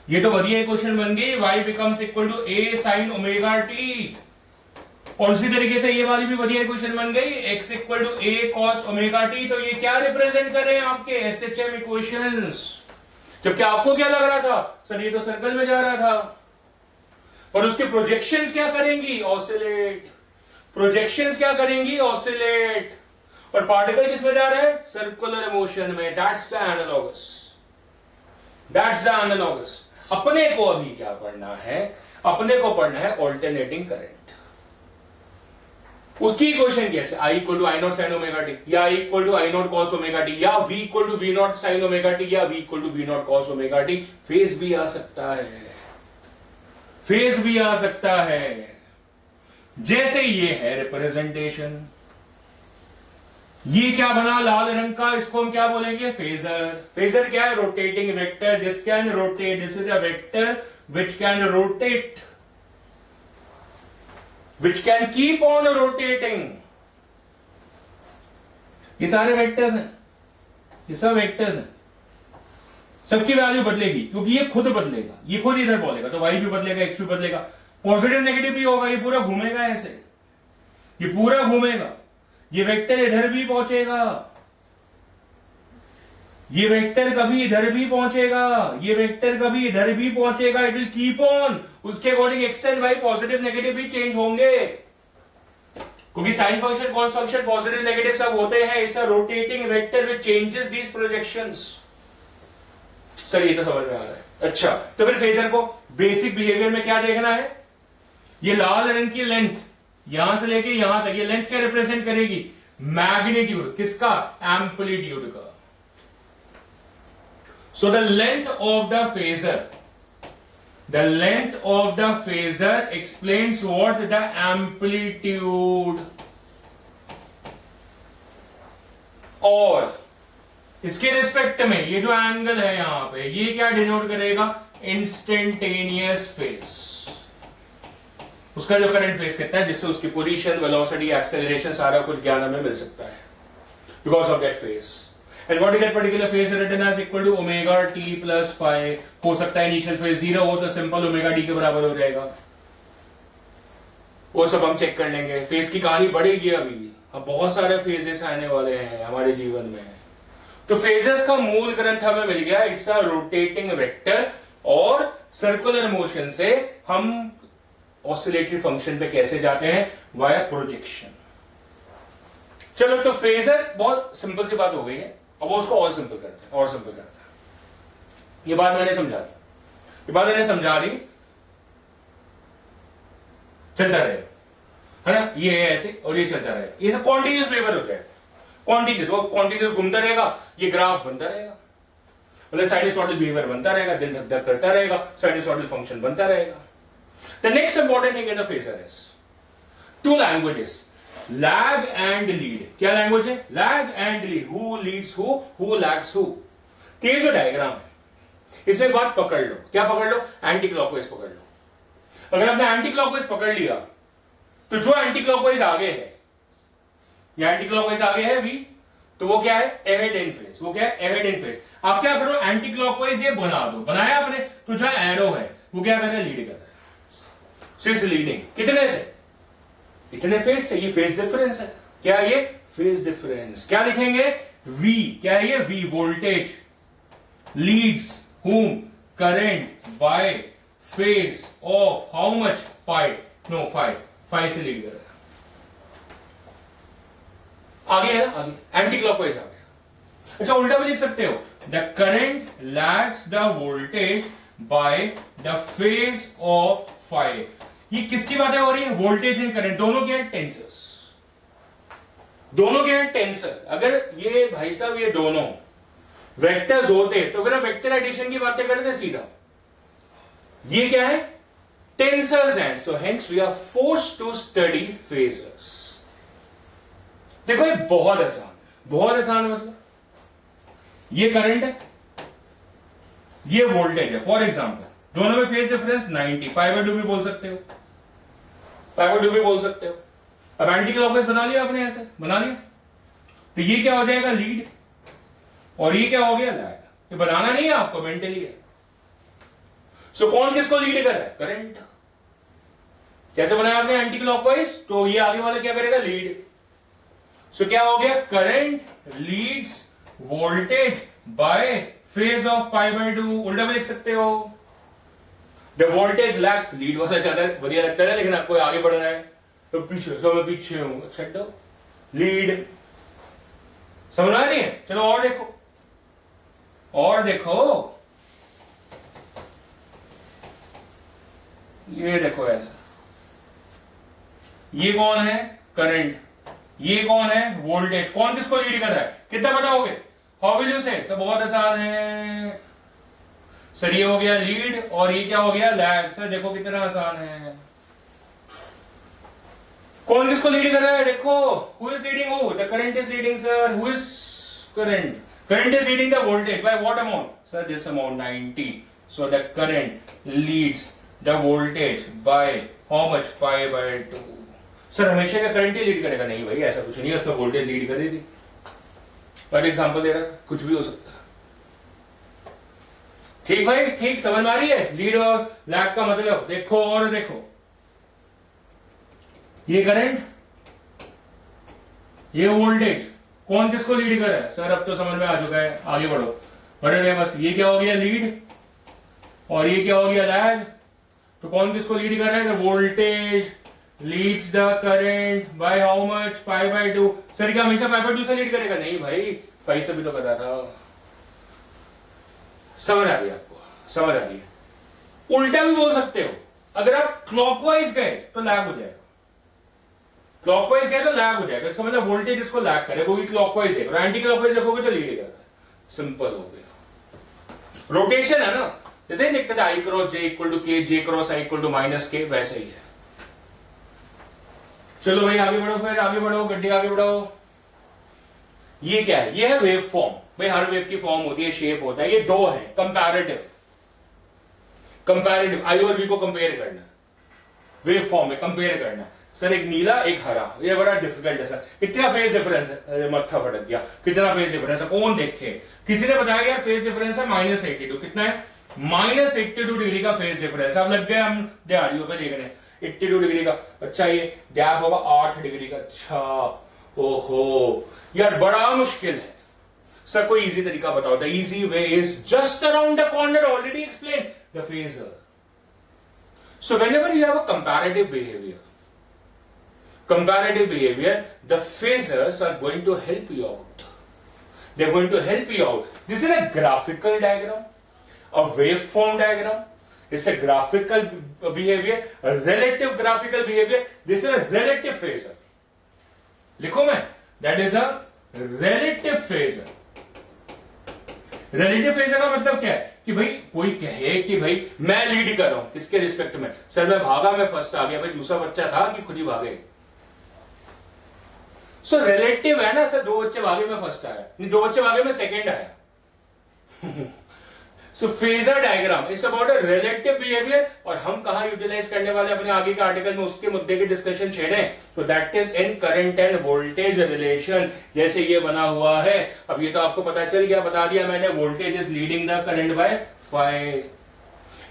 [SPEAKER 1] ये तो बढ़िया क्वेश्चन बन गई, y becomes equal to a sine omega T, और उसी तरीके से ये वाली भी बढ़िया क्वेश्चन बन गई, x equal to a cos omega T. तो ये क्या रिप्रेजेंट कर रहे हैं आपके एसएचएम इक्वेशंस, जबकि आपको क्या लग रहा था सर, ये तो सर्कल में जा रहा था, और उसके प्रोजेक्शंस क्या करेंगी, ऑसिलेट, प्रोजेक्शंस क्या करेंगी, ऑसिलेट, और पार्टिकल किसमें जा रहा है, सर्कुलर मोशन में। That's the analogous, that's the analogous. अपने को अभी क्या पढ़ना है, अपने को पढ़ना है ऑल्टरनेटिंग करंट। उसकी इक्वेशन कैसे, I equal to I naught sine omega T, या I equal to I naught cos omega T, या V equal to V naught sine omega T, या V equal to V naught cos omega T. Phase भी आ सकता है, phase भी आ सकता है। जैसे ये है रिप्रेजेंटेशन, ये क्या बना लाल रंग का, इसको हम क्या बोलेंगे, फेजर। फेजर क्या है, rotating vector, this can rotate, this is a vector which can rotate, which can keep on rotating। ये सारे वेक्टर्स हैं, ये सब वेक्टर्स हैं, सबकी वैल्यू बदलेगी, क्योंकि ये खुद बदलेगा, ये खुद इधर बोलेगा, तो y भी बदलेगा, x भी बदलेगा, पॉजिटिव नेगेटिव भी होगा, ये पूरा घूमेगा ऐसे, ये पूरा घूमेगा, ये वेक्टर इधर भी पहुंचेगा, ये वेक्टर कभी इधर भी पहुंचेगा, ये वेक्टर कभी इधर भी पहुंचेगा, इट विल कीप ऑन, उसके according X and Y positive negative भी चेंज होंगे, क्योंकि sine function cos function positive negative सब होते हैं। It's a rotating vector which changes these projections. Sir ये तो समझ में आ रहा है। अच्छा तो फिर फेजर को बेसिक बिहेवियर में क्या देखना है, ये लाल रंग की लेंथ यहां से लेके यहां तक, ये लेंथ क्या रिप्रेजेंट करेगी, मैग्नीट्यूड, किसका, एम्पलीट्यूड का। So the length of the phasor, the length of the phasor explains what, the amplitude। और इसके रिस्पेक्ट में ये जो एंगल है यहां पे, ये क्या डिनोट करेगा, इंस्टेंटेनियस फेज, उसका जो करंट फेज कहता है, जिससे उसकी पोजीशन, वेलोसिटी, एक्सेलरेशन सारा कुछ ज्ञान हमें मिल सकता है because of that phase. And what is that particular phase written as equal to omega t plus phi। हो सकता है इनिशियल फेज 0 हो तो सिंपल ओमेगा डी के बराबर हो जाएगा, वो सब हम चेक कर लेंगे। फेज की कहानी बढ़ेगी अभी, अब बहुत सारे फेजेस आने वाले हैं हमारे जीवन में। तो फेजेस का मूल ग्रंथ हमें मिल गया, इट्स अ रोटेटिंग वेक्टर, और सर्कुलर मोशन से हम ऑसिलेटरी फंक्शन पे कैसे जाते हैं, वाया प्रोजेक्शन। चलो तो फेजर बहुत सिंपल सी बात हो गई है, अब उसको और सिंपल करते हैं, और सिंपल करते हैं। ये बात मैंने समझा दी, ये बात मैंने समझा दी, चलता रहेगा, है ना, ये है ऐसे और ये चलता रहेगा, ये सब कॉन्टिन्यूस वेवर हो जाएगा, कॉन्टिन्यूस, वो कॉन्टिन्यूस घूमता रहेगा, ये ग्राफ बनता रहेगा, मतलब साइनसॉइडल बिहेवियर बनता रहेगा, दिल धक धक करता रहेगा, साइनसॉइडल फंक्शन बनता रहेगा। The next important thing in the phasor is two languages, lag and lead. क्या लैंग्वेज है? Lag and lead, who leads who lags who. ये जो डायग्राम है इसमें एक बात पकड़ लो, क्या पकड़ लो? एंटी क्लॉकवाइज पकड़ लो। अगर आपने एंटी क्लॉकवाइज पकड़ लिया तो जो एंटी क्लॉकवाइज आगे है, या एंटी क्लॉकवाइज आगे है भी, तो वो क्या है? Ahead in phase. वो क्या है? Ahead in phase. आप क्या करो? एंटी क्लॉकवाइज ये बना दो, बनाया आपने, तो जो एरो है वो क्या कर रहा है? लीड कर रहा है। सो इट्स लीडिंग कितने से? इतने फेज से। ये फेज डिफरेंस है। क्या ये? Phase difference. क्या लिखेंगे? V। क्या है ये? V voltage leads whom current by phase of how much? pi, no 5 से लीड कर रहा है। आगे है ना, आगे एंटी क्लॉकवाइज आ गया। अच्छा उल्टा भी लिख सकते हो, the current lags the voltage by the phase of 5। ये किसकी बातें हो रही है? वोल्टेज एंड करंट दोनों के हैं टेंसर्स, दोनों के हैं टेंसर। अगर ये भाई साहब ये दोनों वेक्टर्स होते तो फिर हम वेक्टर एडिशन की बातें करते सीधा। ये क्या है? टेंसर्स हैं, so hence we are forced to study phasors. देखो ये बहुत आसान है, बहुत आसान है। मतलब ये करंट है, ये वोल्टेज है, फॉर एग्जांपल दोनों में फेज डिफरेंस 90, π/2 भी बोल सकते हो, π/2 भी बोल सकते हो। अब एंटी क्लॉकवाइज बना लिया आपने, ऐसे बना लिया, तो ये क्या हो जाएगा? लीड, और ये क्या हो गया? लैग। ये बनाना नहीं है आपको, मेंटली है। सो कौन किसको लीड कर रहा है? करंट। कैसे बनाया आपने एंटी क्लॉकवाइज? तो ये आगे वाला क्या करेगा? लीड। सो क्या हो गया? Current leads voltage by phase of π/2। उल्टा भी लिख सकते हो, द वोल्टेज लैग्स। लीड वाला ज्यादा बढ़िया लगता है, लेकिन आपको आगे बढ़ना है तो पीछे, सो मैं पीछे हूं, छट दो, लीड। समझना नहीं है? चलो और देखो, और देखो, ये देखो ऐसा, ये कौन है? करंट। ये कौन है? वोल्टेज। कौन किसको लीड कर रहा है? कितना बताओगे? हाउ विल यू से? सब बहुत आसान है सर। ये हो गया लीड और ये क्या हो गया? लैग। सर देखो कितना आसान है। कौन किसको लीड कर रहा है? देखो, who is leading who? The current is leading sir. Who is current? Current is leading the voltage by what amount? Sir, this amount 90. So the current leads the voltage by how much? π/2. Sir, हमेशा का current ही lead करेगा? नहीं भाई, ऐसा कुछ नहीं है, उसमें वोल्टेज लीड करेगी। बट एग्जांपल दे रहा, कुछ भी हो सकता है। ठीक भाई, ठीक समझ में आ रही है? लीड और लैग का मतलब देखो, और देखो, ये करंट, ये वोल्टेज, कौन किसको लीड कर रहा है? सर अब तो समझ में आ चुका है, आगे बढ़ो, बढ़ रहे बस। ये क्या हो गया? लीड, और ये क्या हो गया? लैग। तो कौन किसको लीड कर रहा है? Voltage leads the current by how much? π/2। Sir क्या हमेशा π/2 से लीड करेगा? नहीं भाई, 5 से भी तो कर रहा था। समझ आ रही है आपको? समझ आ रही है? उल्टा भी बोल सकते हो, अगर आप क्लॉकवाइज गए तो लैग हो जाएगा, क्लॉकवाइज गए तो लैग हो जाएगा। इसका मतलब वोल्टेज इसको लैग करेगा, क्योंकि क्लॉकवाइज है, और एंटी क्लॉकवाइज रखोगे तो लीड करेगा। सिंपल हो गया। रोटेशन है ना, जैसे ही देखते थे I cross J equal to K, J cross I equal to -K, वैसे ही है। चलो भाई आगे बढ़ो, फिर आगे बढ़ो, गड्डी आगे बढ़ो। ये क्या है? ये है वेव फॉर्म। भाई हर वेव की फॉर्म होती है, शेप होता है। ये दो है कंपैरेटिव, कंपैरेटिव I और V को कंपेयर करना, वेव फॉर्म में कंपेयर करना। सर एक नीला एक हरा, ये बड़ा डिफिकल्ट है सर। कितना फेज डिफरेंस है? मत्था फटक गया, कितना फेज डिफरेंस है? कौन देखे? किसी ने बताया यार फेज डिफरेंस है -82। कितना है? -82 डिग्री का फेज डिफरेंस। अब लग गए हम दिहाड़ियों पे देखने, 82 डिग्री का। अच्छा ये गैप होगा 8 डिग्री का। अच्छा, ओहो यार बड़ा मुश्किल है सर, कोई इजी तरीका बताओ। The easy way is just around the corner, already explain the phasor. So whenever you have a comparative behaviour, comparative behavior, the phasors are going to help you out. They're going to help you out. This is a graphical diagram, a waveform diagram. It's a graphical behavior, a relative graphical behavior. This is a relative phasor. लिखो मैं, that is a relative phasor. Relative phasor का मतलब क्या है कि भाई कोई कहे कि भाई मैं लीड कर रहा हूं, किसके रिस्पेक्ट में? सर मैं भागा, मैं फर्स्ट आ गया, भाई दूसरा बच्चा था कि खुद ही भागे? सो रिलेटिव है ना सर, 2 बच्चे भागे मैं फर्स्ट आया, नहीं 2 बच्चे भागे मैं सेकेंड आया. So phasor diagram it's about a relative behaviour. और हम कहां यूटिलाइज करने वाले अपने आगे के आर्टिकल में, उसके मुद्दे की डिस्कशन छेड़े. तो that is in current end voltage relation. जैसे ये बना हुआ है, अब ये तो आपको पता चल गया, बता दिया मैंने, voltage is leading the current bye phi.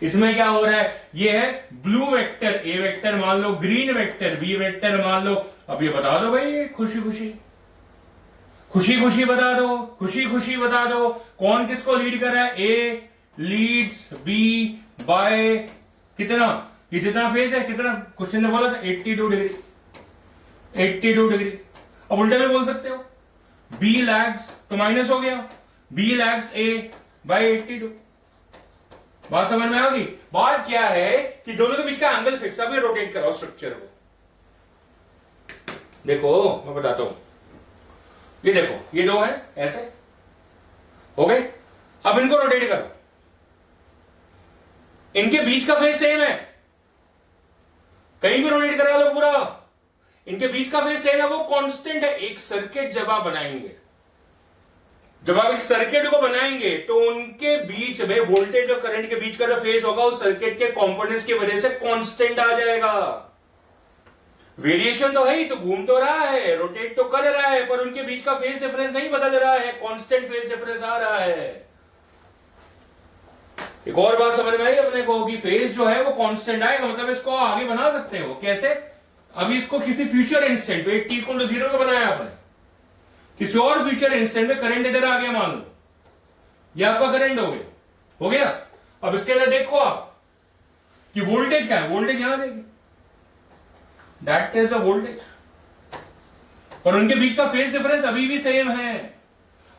[SPEAKER 1] इसमें क्या हो रहा है, ये है ब्लू वेक्टर, ए वेक्टर मान लो, ग्रीन वेक्टर बी वेक्टर मान लो. अब ये बता दो भाई, खुशी खुशी खुशी खुशी बता दो, खुशी खुशी बता दो कौन किसको लीड कर रहा है. ए लीड्स बी बाय कितना, ये जितना फेज है कितना, क्वेश्चन ने बोला था 82 डिग्री, 82 डिग्री. अब उल्टे में बोल सकते हो बी लैग्स, तो माइनस हो गया, बी लैग्स ए बाय 82. बात समझ में आ गई? बात क्या है कि दोनों के बीच का एंगल फिक्स. अभी रोटेट कराओ स्ट्रक्चर को. देखो मैं बताता हूं, ये देखो ये 2 है, ऐसे हो गए. अब इनको रोटेट करो, इनके बीच का फेज सेम है, कहीं भी रोटेट करा लो पूरा, इनके बीच का फेज सेम है, वो कांस्टेंट है. एक सर्किट जब आप बनाएंगे, जब आप एक सर्किट को बनाएंगे तो उनके बीच में वोल्टेज और करंट के बीच का जो फेज होगा उस सर्किट के कंपोनेंट्स की वजह से कांस्टेंट आ जाएगा. वेरिएशन तो है ही, तो घूम तो रहा है, रोटेट तो कर रहा है, पर उनके बीच का फेज डिफरेंस नहीं बदल रहा है, कांस्टेंट फेज डिफरेंस आ रहा है. एक और बात समझ में आई अपने को कि फेज जो है वो कांस्टेंट आएगा, मतलब इसको आगे बना सकते हो. कैसे? अभी इसको किसी फ्यूचर इंस्टेंट पे t इक्वल टू 0 पे बनाया आपने, किसी और फ्यूचर इंस्टेंट में करंट इधर आ गया मान लो, ये आपका करंट हो गया. अब इसके अंदर देखो आप कि वोल्टेज क्या है, वोल्टेज यहां देगी, दैट इज अ वोल्टेज, पर उनके बीच का फेज डिफरेंस अभी भी सेम है.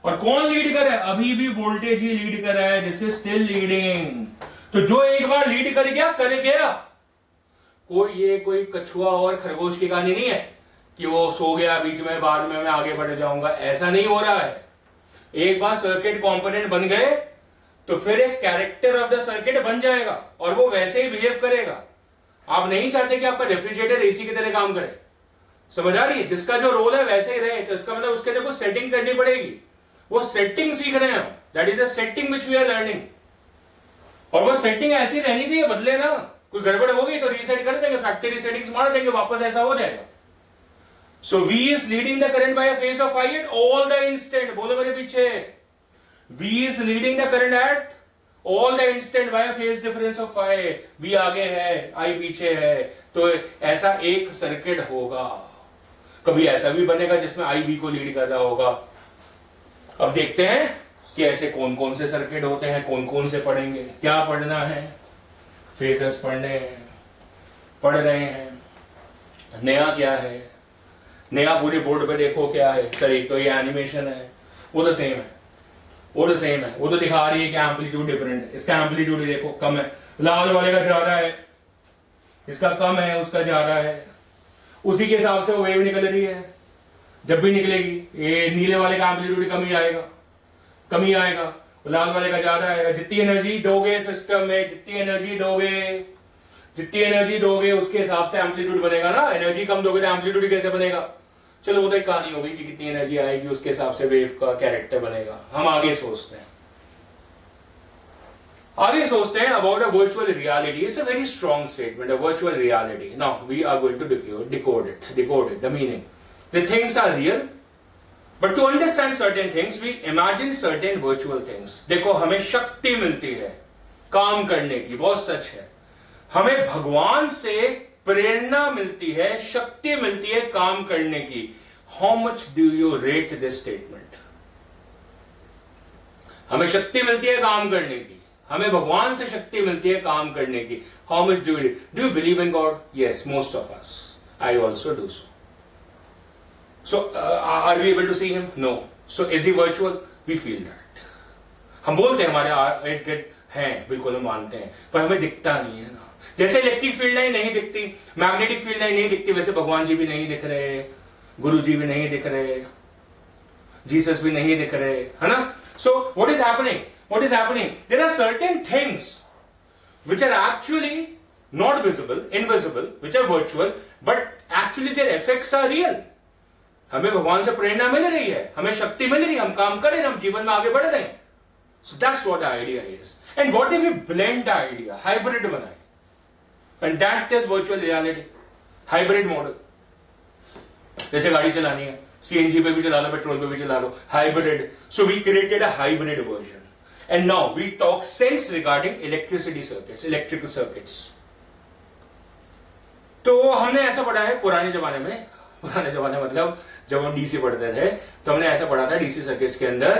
[SPEAKER 1] और कौन लीड कर रहा है? अभी भी वोल्टेज ही लीड कर रहा है, दिस इज स्टिल लीडिंग. तो जो एक बार लीड कर गया, कोई कछुआ और खरगोश की कहानी नहीं है कि वो सो गया बीच में, बाद में मैं आगे बढ़ जाऊंगा. ऐसा नहीं हो रहा है. एक बार सर्किट कंपोनेंट बन गए तो फिर एक कैरेक्टर ऑफ द सर्किट बन जाएगा और वो वैसे ही बिहेव करेगा. आप नहीं चाहते कि आपका रेफ्रिजरेटर एसी की तरह काम करे, समझ आ रही है? जिसका जो रोल है वैसे ही रहे, तो इसका मतलब उसके लिए कुछ सेटिंग करनी पड़ेगी. वो सेटिंग सीख रहे हैं, that is a setting which we are learning. और वो सेटिंग ऐसी रहनी चाहिए, बदले ना. कोई गड़बड़ होगी तो रीसेट कर देंगे, फैक्ट्री सेटिंग्स मार देंगे, वापस ऐसा हो जाएगा. सो V is leading the current by a phase of phi at all the instant. बोलो मेरे पीछे, V is leading the current at all the instant by a phase difference of phi. V आगे है, I पीछे है, तो ऐसा एक सर्किट होगा. कभी ऐसा भी बनेगा जिसमें I V को लीड कर रहा होगा. अब देखते हैं कि ऐसे कौन कौन से सर्किट होते हैं, कौन कौन से पढ़ेंगे, क्या पढ़ना है. फेजर्स पढ़ने हैं, पढ़ रहे हैं. नया क्या है, नया पूरी बोर्ड पे देखो क्या है. सही, तो ये एनिमेशन है, वो तो सेम है, वो तो दिखा रही है कि एम्पलीट्यूड डिफरेंट है. इसका एम्पलीट्यूड देखो कम है, लाल वाले का ज्यादा है, इसका कम है, उसका ज्यादा है. उसी के हिसाब से वो वेव निकल रही है. जब भी निकलेगी ये नीले वाले का एम्पलीट्यूड कम ही आएगा, लाल वाले का ज्यादा आएगा. जितनी एनर्जी दोगे सिस्टम में, जितनी एनर्जी दोगे उसके हिसाब से एम्पलीट्यूड बनेगा ना. एनर्जी कम दोगे तो एम्पलीट्यूड कैसे बनेगा? चलो वो तो एक कहानी होगी कि कितनी एनर्जी आएगी उसके हिसाब से वेव का कैरेक्टर बनेगा. हम आगे सोचते हैं about a virtual reality. It's a very strong statement, a virtual reality. Now we are going to decode it, the meaning. The things are real, but to understand certain things we imagine certain virtual things. देखो हमें शक्ति मिलती है काम करने की, बहुत सच है. हमें भगवान से प्रेरणा मिलती है, शक्ति मिलती है काम करने की. How much do you rate this statement? हमें शक्ति मिलती है काम करने की, हमें भगवान से शक्ति मिलती है काम करने की. How much do you believe in God? Yes, most of us. I also do so. So are we able to see him? No. So is he virtual? We feel that. हम बोलते हैं हमारे इर्द गिर्द हैं, बिल्कुल हम मानते हैं, पर हमें दिखता नहीं है ना। जैसे इलेक्ट्रिक फील्ड लाइन नहीं दिखती, मैग्नेटिक फील्ड लाइन नहीं दिखती, वैसे भगवान जी भी नहीं दिख रहे, गुरु जी भी नहीं दिख रहे, जीसस भी नहीं दिख रहे, है ना। So what is happening? What is happening? There are certain things which are actually not visible, invisible, which are virtual, but actually their effects are real. हमें भगवान से प्रेरणा मिल रही है, हमें शक्ति मिल रही है, हम काम कर रहे हैं, हम जीवन में आगे बढ़ रहे हैं. So that's what the idea is. And what if we blend the idea, hybrid बनाए, and that is virtual reality, hybrid model. जैसे गाड़ी चलानी है, CNG पे भी चला लो, पेट्रोल पे भी चला लो, hybrid. So we created a hybrid version. And now we talk sense regarding electricity circuits, electrical circuits. तो हमने ऐसा पढ़ा है पुराने जमाने में मतलब जब हम डीसी पढ़ते थे तो हमने ऐसा पढ़ा था डीसी सर्किट्स के अंदर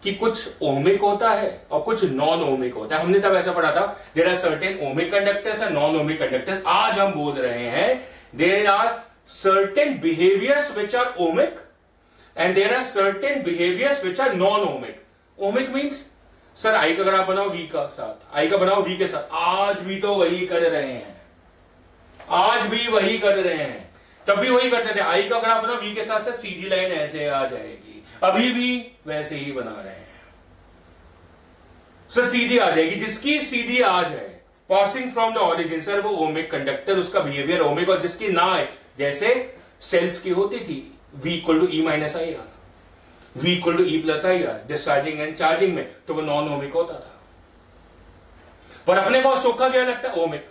[SPEAKER 1] कि कुछ ओमिक होता है और कुछ नॉन ओमिक होता है. हमने तब ऐसा पढ़ा था there are certain ohmic conductors और नॉन ओमिक कंडक्टर्स. आज हम बोल रहे हैं there are certain behaviours which are ohmic and there are certain behaviours which are non ohmic. Ohmic means sir I का ग्राफ बनाओ वी का साथ, आई का बनाओ वी के साथ. आज भी तो वही कर रहे हैं, आज भी वही कर रहे हैं, तब भी वही करते थे. आई का ग्राफ बनाओ वी के साथ से सीधी लाइन ऐसे आ जाएगी, अभी भी वैसे ही बना रहे हैं. सर सीधी आ जाएगी, जिसकी सीधी आ जाए passing from the origin, sir वो ओमिक कंडक्टर, उसका बिहेवियर ओमिक. और जिसकी ना आए, जैसे सेल्स की होती थी V equal to E minus I R, V equal to E plus I R discharging and charging में, तो वो नॉन ओमिक होता था. पर अपने को सोखा क्या लगता है ओमिक,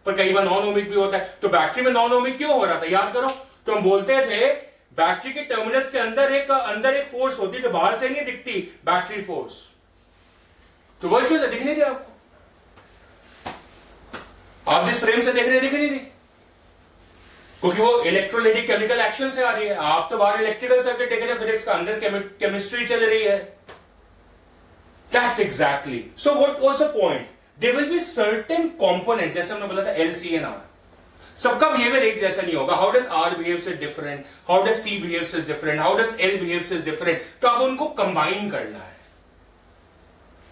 [SPEAKER 1] पर कई बार नॉन ओमिक भी होता है. तो बैटरी में नॉन ओमिक क्यों हो रहा था याद करो. तो हम बोलते थे बैटरी के टर्मिनल्स के अंदर एक फोर्स होती है, बाहर से नहीं दिखती, बैटरी फोर्स. तो वर्चुअल दिख नहीं रही आपको, आप जिस फ्रेम से देख रहे हैं दिख नहीं रही, क्योंकि वो इलेक्ट्रोलाइटिक केमिकल एक्शन से आ रही है. आप तो बाहर इलेक्ट्रिकल सर्किट देख रहे हैं, फिजिक्स का, अंदर केमिस्ट्री चल रही है. That's exactly. So what was the point? There will be certain component, जैसे हमने बोला था एल सी एंड आर. सबका बिहेवियर एक जैसा नहीं होगा. How does R behaves is different, how does C behaves is different, how does L behaves is different. तो अब उनको कंबाइन करना है.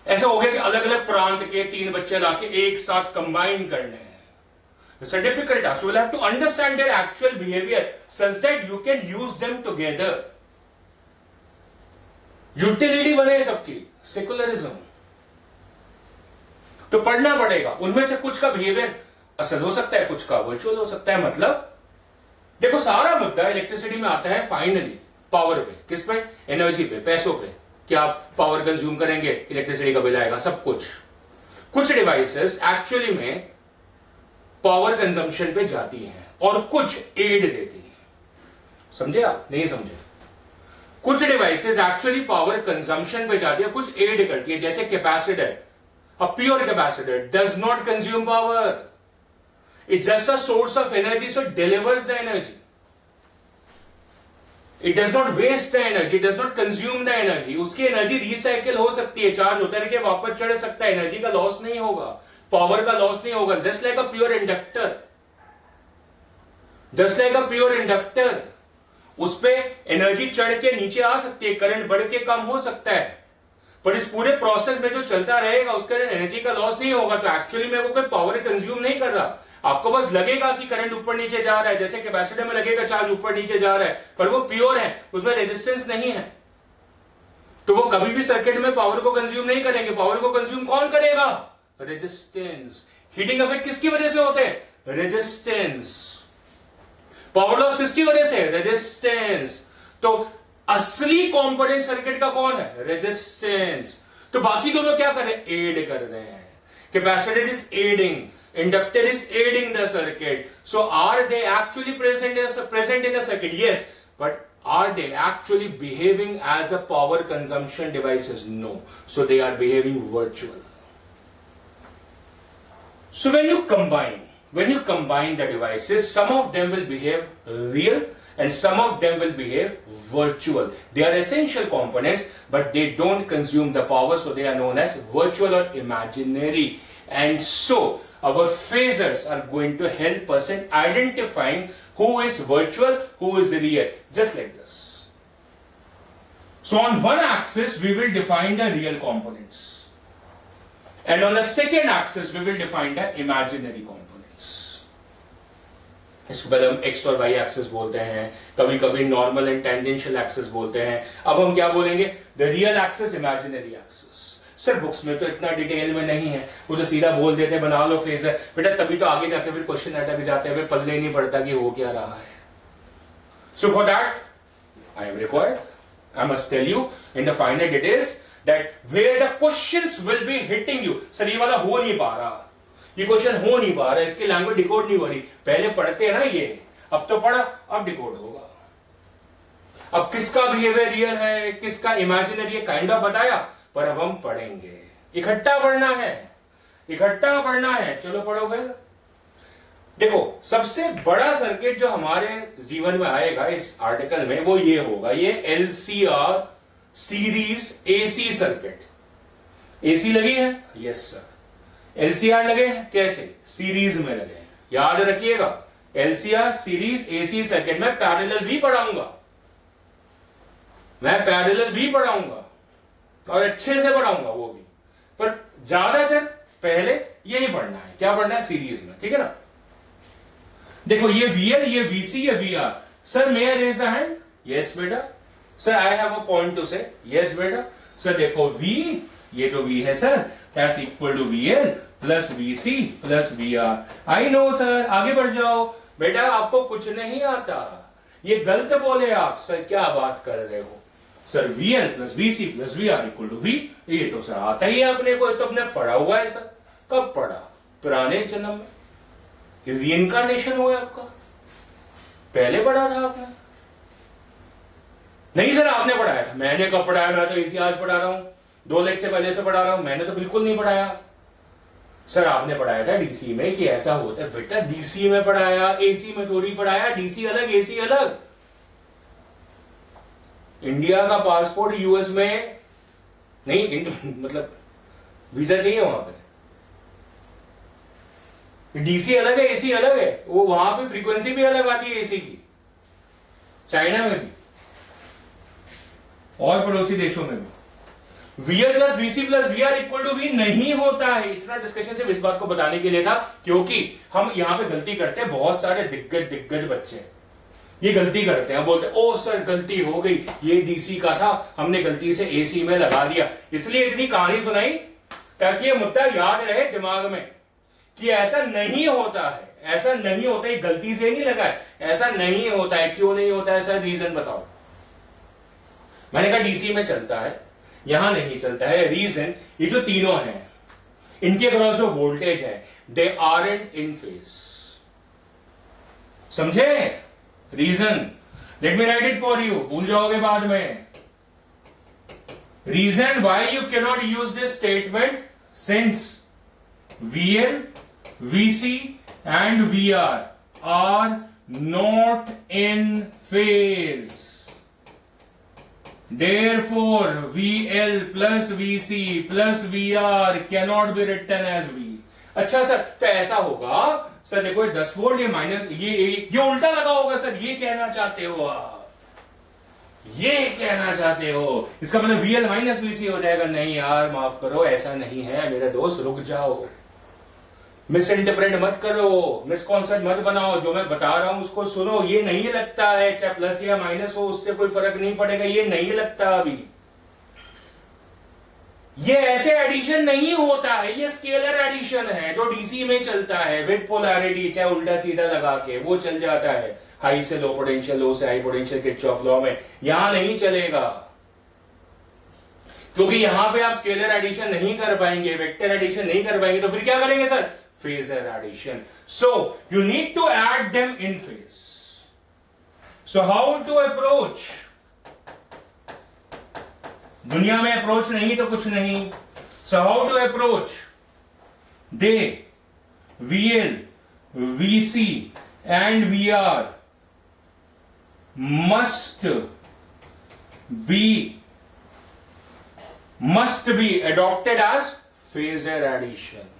[SPEAKER 1] ऐसा हो गया कि अलग अलग प्रांत के 3 बच्चे लाके एक साथ कंबाइन करने हैं. It's a difficult task. So we'll have to understand their actual behavior such that you can use them together. Utility बने सबकी, सेकुलरिज्म. तो पढ़ना पड़ेगा. उनमें से कुछ का बिहेवियर असल हो सकता है, कुछ का वर्चुअल हो सकता है. मतलब देखो सारा मुद्दा इलेक्ट्रिसिटी में आता है फाइनली पावर पे. किस पे? एनर्जी पे, पैसों पे. कि आप पावर कंज्यूम करेंगे, इलेक्ट्रिसिटी का बिल आएगा, सब कुछ. कुछ डिवाइसेस एक्चुअली में पावर कंजम्पशन पे जाती हैं और कुछ एड देती हैं. समझे आप? नहीं समझे? कुछ डिवाइसेस एक्चुअली पावर कंजम्पशन पे जाती है, कुछ एड करती है. जैसे capacitor, a pure capacitor does not consume power, it just a source of energy, so it delivers the energy. It does not waste the energy, does not consume the energy. उसकी energy recycle हो सकती है, charge होता है कि वापस चढ़ सकता है, एनर्जी का लॉस नहीं होगा, पावर का लॉस नहीं होगा. Just like a pure inductor, just like a pure inductor, उस पे एनर्जी चढ़ के नीचे आ सकती है, करंट बढ़ के कम हो सकता है, पर इस पूरे प्रोसेस में जो चलता रहेगा उसके एनर्जी का लॉस नहीं होगा. तो एक्चुअली में वो कोई पावर कंज्यूम नहीं कर रहा. आपको बस लगेगा कि करंट ऊपर नीचे जा रहा है, जैसे कैपेसिटर में लगेगा चार्ज ऊपर नीचे जा रहा है, पर वो प्योर है, उसमें रेजिस्टेंस नहीं है. तो वो कभी भी सर्किट में पावर को कंज्यूम नहीं करेंगे. पावर को कंज्यूम कौन करेगा? रेजिस्टेंस. हीटिंग इफेक्ट किसकी वजह से होते हैं? रेजिस्टेंस. पावर लॉस किसकी वजह से? रेजिस्टेंस. तो असली कंपोनेंट सर्किट का कौन है? रेजिस्टेंस. तो बाकी दोनों क्या कर रहे हैं? एड कर रहे हैं. Capacitor is adding, inductor is aiding the circuit. So are they actually present in a circuit? Yes, but are they actually behaving as a power consumption devices? No. So they are behaving virtual. So when you combine the devices, some of them will behave real and some of them will behave virtual. They are essential components, but they don't consume the power, so they are known as virtual or imaginary. And so our phasors are going to help us in identifying who is virtual, who is real, just like this. So on one axis we will define the real components, and on the second axis we will define the imaginary components. इसको पहले हम x और Y axis बोलते हैं, कभी कभी normal and tangential axis बोलते हैं. अब हम क्या बोलेंगे? The real axis, imaginary axis. Sir books में तो इतना डिटेल में नहीं है, वो तो सीधा बोल देते हैं बना लो फेजर. बेटा तभी तो आगे जाके फिर क्वेश्चन अटक जाते हैं, पल्ले नहीं पड़ता कि हो क्या रहा है. So for that I am required, I must tell you in the final details that where the questions will be hitting you. Sir ये वाला हो नहीं पा रहा, ये क्वेश्चन हो नहीं पा रहा, इसकी लैंग्वेज डिकोड नहीं हो रही. पहले पढ़ते हैं ना ये, अब तो पढ़ा, अब डिकोड होगा. अब किसका बिहेवियर रियल है, किसका इमेजिनरी है, काइंड ऑफ बताया, पर अब हम पढ़ेंगे. इकट्ठा पढ़ना है, इकट्ठा पढ़ना है. चलो पढ़ो फिर. देखो सबसे बड़ा सर्किट जो हमारे जीवन में आएगा इस आर्टिकल में वो ये होगा, ये LCR series AC circuit. AC लगी है? Yes sir. LCR लगे हैं कैसे? सीरीज में लगे हैं. याद रखिएगा LCR सीरीज AC सर्किट में पैरेलल भी पढ़ाऊंगा, मैं पैरेलल भी पढ़ाऊंगा और अच्छे से पढ़ाऊंगा वो भी, पर ज्यादातर पहले यही पढ़ना है. क्या पढ़ना है? सीरीज में. ठीक है ना. देखो ये VL, ये VC, ये VR. Sir may I raise a hand? Yes बेटा. Sir I have a point to say? Yes बेटा. सर देखो V, ये जो V है sir that's equal to VL plus VC plus VR. I know sir. आगे बढ़ जाओ. बेटा आपको कुछ नहीं आता, ये गलत बोले आप. सर क्या बात कर रहे हो? Sir VL plus VC plus VR equal to V. ये तो सर आता ही है अपने को, तो अपने पढ़ा हुआ है सर. कब पढ़ा? पुराने जन्म में. रीइंकार्नेशन हुआ आपका, पहले पढ़ा था आपने? नहीं सर आपने पढ़ाया था. मैंने कब पढ़ाया? मैं तो इसी आज पढ़ा रहा हूं, 2 लेक्चर पहले से पढ़ा रहा हूं. मैंने तो बिल्कुल नहीं पढ़ाया. सर आपने पढ़ाया था डीसी में कि ऐसा होता है. बेटा डीसी में पढ़ाया, एसी में थोड़ी पढ़ाया. डीसी अलग, एसी अलग. इंडिया का पासपोर्ट यूएस में नहीं, मतलब वीजा चाहिए वहां पे. डीसी अलग है, एसी अलग है. वो वहां पे फ्रीक्वेंसी भी अलग आती है एसी की, चाइना में भी और पड़ोसी देशों में भी. VL plus VC plus VR equal to V नहीं होता है. इतना डिस्कशन सिर्फ इस बात को बताने के लिए था, क्योंकि हम यहां पे गलती करते हैं. बहुत सारे दिग्गज बच्चे ये गलती करते हैं, बोलते हैं ओ सर गलती हो गई, ये DC का था, हमने गलती से AC में लगा दिया. इसलिए इतनी कहानी सुनाई ताकि ये मुद्दा याद रहे दिमाग में कि ऐसा नहीं होता है, ऐसा नहीं होता है. गलती से नहीं लगा है, ऐसा नहीं होता है. क्यों नहीं होता है सर? रीजन बताओ. मैंने कहा DC में चलता है, यहां नहीं चलता है. रीजन ये जो तीनों हैं इनके अक्रॉस जो वोल्टेज है दे आरंट इन फेज. समझे? Reason let me write it for you, भूल जाओगे बाद में. Reason why you can not use this statement, since VL, VC and VR are not in phase. Therefore, VL plus VC plus VR cannot be written as V. अच्छा sir, तो ऐसा होगा sir. देखो ये 10 वोल्ट, ये minus, ये उल्टा लगा होगा सर. ये कहना चाहते हो आप, ये कहना चाहते हो. इसका मतलब VL माइनस VC हो जाएगा. नहीं यार माफ करो, ऐसा नहीं है मेरे दोस्त. रुक जाओ, मिस इंटरप्रेट मत करो, मिसकॉन्सेप्ट मत बनाओ. जो मैं बता रहा हूं उसको सुनो. ये नहीं लगता है चाहे प्लस या माइनस हो, उससे कोई फर्क नहीं पड़ेगा. ये नहीं लगता अभी. ये ऐसे एडिशन नहीं होता है, ये स्केलर एडिशन है जो डीसी में चलता है विद पोलैरिटी, चाहे उल्टा सीधा लगा के वो चल जाता है. हाई से लो पोटेंशियल, लो से हाई पोटेंशियल किरचॉफ लॉ में. यहां नहीं चलेगा, क्योंकि यहां पे आप स्केलर एडिशन नहीं कर पाएंगे, वेक्टर एडिशन नहीं कर पाएंगे. तो फिर क्या करेंगे sir? phasor addition. So you need to add them in phase. So how to approach? दुनिया में अप्रोच नहीं तो कुछ नहीं. So how to approach? They, VL, VC and VR must be adopted as phasor addition.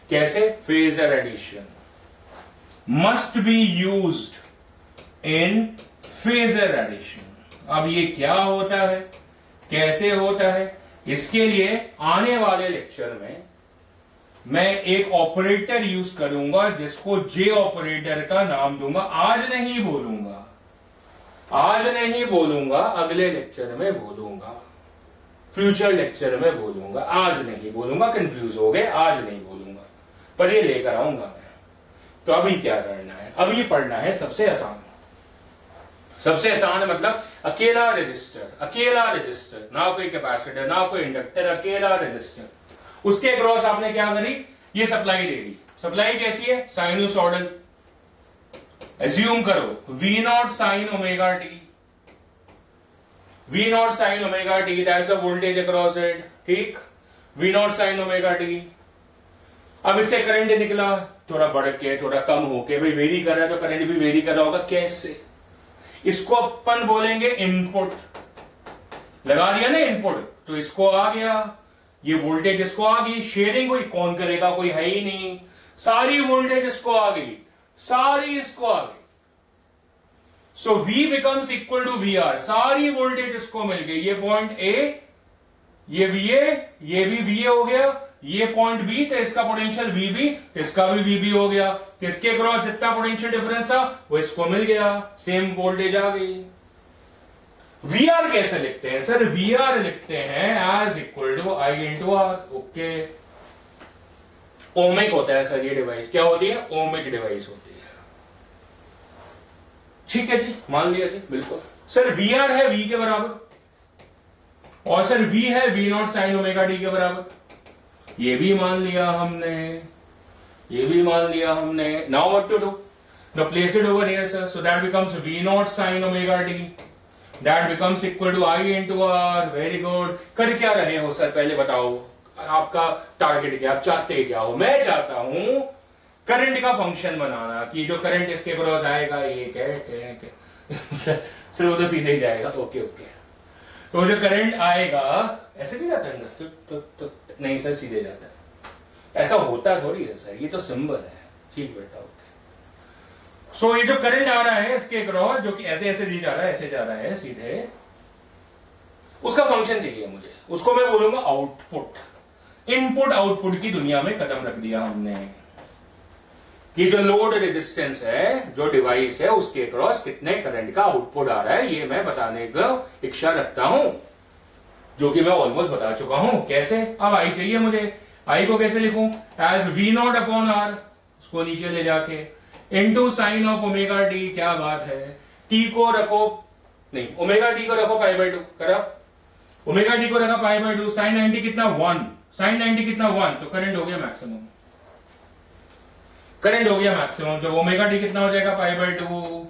[SPEAKER 1] कैसे? Phasor addition must be used in phasor addition. अब ये क्या होता है, कैसे होता है, इसके लिए आने वाले लेक्चर में मैं एक ऑपरेटर यूज करूंगा जिसको जे ऑपरेटर का नाम दूंगा। आज नहीं बोलूंगा, आज नहीं बोलूंगा, अगले लेक्चर में बोलूंगा, फ्यूचर लेक्चर में बोलूंगा, आज नहीं बोलूंगा। कंफ्यूज हो गए, आज नहीं बोलूंगा, पर ये लेकर आऊंगा मैं। तो अभी क्या करना है, अभी पढ़ना है सबसे आसान। सबसे आसान मतलब अकेला रजिस्टर, ना कोई कैपेसिटर, ना कोई इंडक्टर, अकेला रजिस्टर। उसके अक्रॉस आपने क्या करी, ये सप्लाई दे दी। सप्लाई कैसी है? साइनोसॉइडल। एज्यूम करो V naught sine omega t, V naught sine omega t, that's a voltage across it. ठीक, V naught sine omega t. अब इससे करंट निकला, थोड़ा बढ़ के थोड़ा कम होके, भाई वेरी कर रहा है तो करंट भी वेरी कर रहा होगा। कैसे? इसको अपन बोलेंगे इनपुट। लगा दिया ना इनपुट, तो इसको आ गया ये वोल्टेज, इसको आ गई। शेयरिंग कोई कौन करेगा, कोई है ही नहीं। सारी वोल्टेज इसको आ गई, सारी इसको आ गई। So V becomes equal to VR, सारी वोल्टेज इसको मिल गई। ये पॉइंट A, ये VA, ये भी VA हो गया, ये पॉइंट B, तो इसका पोटेंशियल VB, इसका भी VB हो गया। तो इसके क्रॉस जितना पोटेंशियल डिफरेंस था वो इसको मिल गया, सेम वोल्टेज आ गई। VR कैसे लिखते हैं सर? VR लिखते हैं as equal to I into R। Okay, ohmic होता है सर ये डिवाइस। क्या होती है? ओमिक डिवाइस होती है। ठीक है जी, मान लिया जी, बिल्कुल। सर VR है V के बराबर, और सर V है V naught sine omega T के बराबर। ये भी मान लिया हमने, ये भी मान लिया हमने। Now what to do? Now place it over here sir, so that becomes V naught sine omega T, that becomes equal to I into R। Very good. कर क्या रहे हो सर, पहले बताओ आपका टारगेट क्या, आप चाहते क्या हो? मैं चाहता हूं करंट का फंक्शन बनाना, कि जो करंट इसके क्रॉस आएगा ये क्या सर वो तो सीधे ही जाएगा। ओके ओके, तो जो करंट आएगा ऐसे नहीं जाता है? नहीं सर, सीधे जाता है। ऐसा होता थोड़ी है सर, ये तो सिंबल है। ठीक बेटा, ओके। सो ये जो करंट आ रहा है इसके क्रॉस, जो कि ऐसे ऐसे नहीं जा रहा है, ऐसे जा रहा है सीधे, उसका फंक्शन चाहिए मुझे। उसको मैं बोलूंगा आउटपुट। इनपुट आउटपुट की दुनिया में कदम रख दिया हमने, कि जो लोड रेजिस्टेंस है, जो डिवाइस है, उसके अक्रॉस कितने करंट का आउटपुट आ रहा है, ये मैं बताने का इच्छा रखता हूं, जो कि मैं ऑलमोस्ट बता चुका हूं। कैसे? अब आई चाहिए मुझे। आई को कैसे लिखूं? As V naught upon R, उसको नीचे ले जाके, into sine of omega T. क्या बात है, टी को रखो, नहीं ओमेगा टी को रखो π/2 करा, ओमेगा टी को रखा π/2। साइन 90 कितना? 1। साइन 90 कितना? 1। तो करंट हो गया मैक्सिमम, करंट हो गया मैक्सिमम। जब ओमेगा टी कितना हो जाएगा? π/2,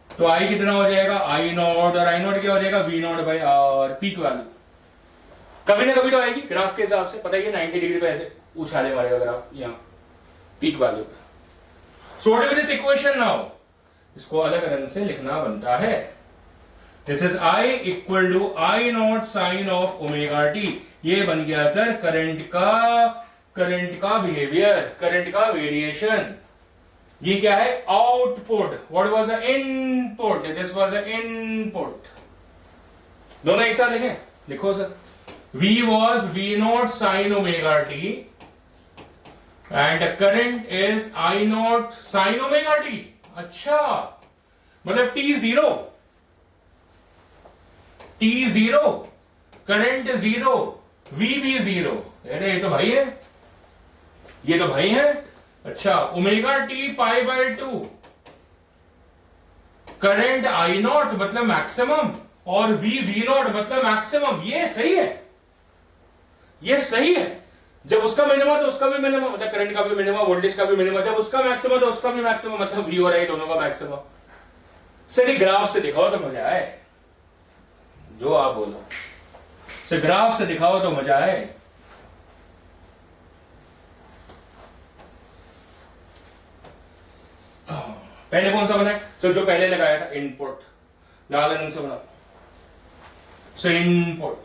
[SPEAKER 1] तो आई कितना हो जाएगा? I नॉट, और I नॉट क्या हो जाएगा? V not by R। Peak value कभी ना कभी तो आएगी ग्राफ के हिसाब से, पता है 90 डिग्री पे ऐसे उछाले मारेगा ग्राफ, यहाँ पीक वैल्यू पे। So what is this equation now? इसको अलग रंग से लिखना बनता है। This is I equal to I naught sine of omega T. ये बन गया सर करंट का बिहेवियर, करंट का वेरिएशन। ये क्या है? Output. What was the input? This was the input. दोनों एक साथ लिखें, लिखो sir. V was V naught sine omega T and current is I naught sine omega T. अच्छा, मतलब T0, करंट 0, V भी 0। अरे ये तो भाई है, ये तो भाई है। अच्छा, omega t π/2, current I naught मतलब मैक्सिमम, और V नॉट मतलब मैक्सिमम। ये सही है, ये सही है। जब उसका मिनिमम तो उसका भी मिनिमम, मतलब करंट का भी मिनिमम, वोल्टेज का भी मिनिमम। जब उसका मैक्सिमम तो उसका भी मैक्सिमम, मतलब V और I दोनों का मैक्सिमम। सर ये ग्राफ से दिखाओ तो मजा आए, जो आप बोलो। सर ग्राफ से दिखाओ तो मजा आए। पहले कौन सा बना है? सर जो पहले लगाया था इनपुट, लाल रंग से बना। So input,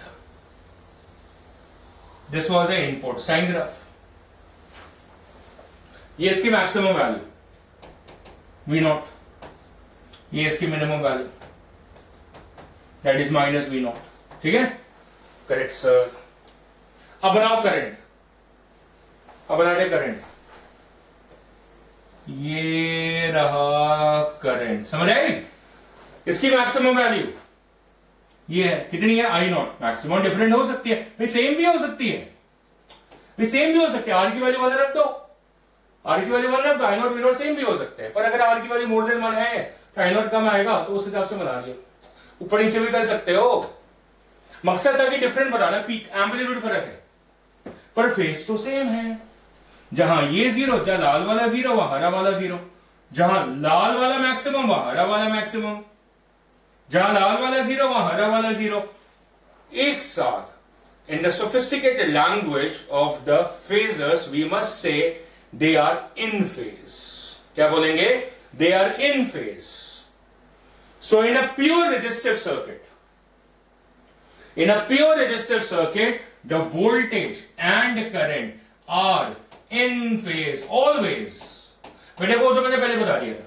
[SPEAKER 1] this was a input, sine graph. ये इसकी मैक्सिमम वैल्यू वी नॉट, ये इसकी minimum value that is minus V naught. ठीक है, करेक्ट सर। अब बनाओ करंट, अब बनाते करंट, ये रहा करंट, समझ आई? इसकी मैक्सिमम वैल्यू ये है, कितनी है? आई नॉट। मैक्सिमम डिफरेंट हो सकती है भाई, सेम भी हो सकती है, भाई सेम भी हो सकती है। आर की वैल्यू 1 रख दो, आर की वैल्यू 1 रख दो, आई नॉट वी नॉट सेम भी हो सकते हैं। पर अगर आर की वैल्यू मोर देन 1 है तो आई नॉट कम आएगा, तो उस हिसाब से बना लिया। ऊपर नीचे भी कर सकते हो, मकसद था कि डिफरेंट बताना, पीक एम्पलीट्यूड फर्क है पर फेस तो सेम है। जहां ये 0, जहां लाल वाला 0 वहां हरा वाला 0, जहां लाल वाला मैक्सिमम वहां हरा वाला मैक्सिमम, जहां लाल वाला 0 वहां हरा वाला 0, एक साथ। In the sophisticated language of the phasors, we must say they are in phase. क्या बोलेंगे? They are in phase. So in a pure resistive circuit, the voltage and current are in phase always. बेटे वो तो मैंने पहले बता दिया था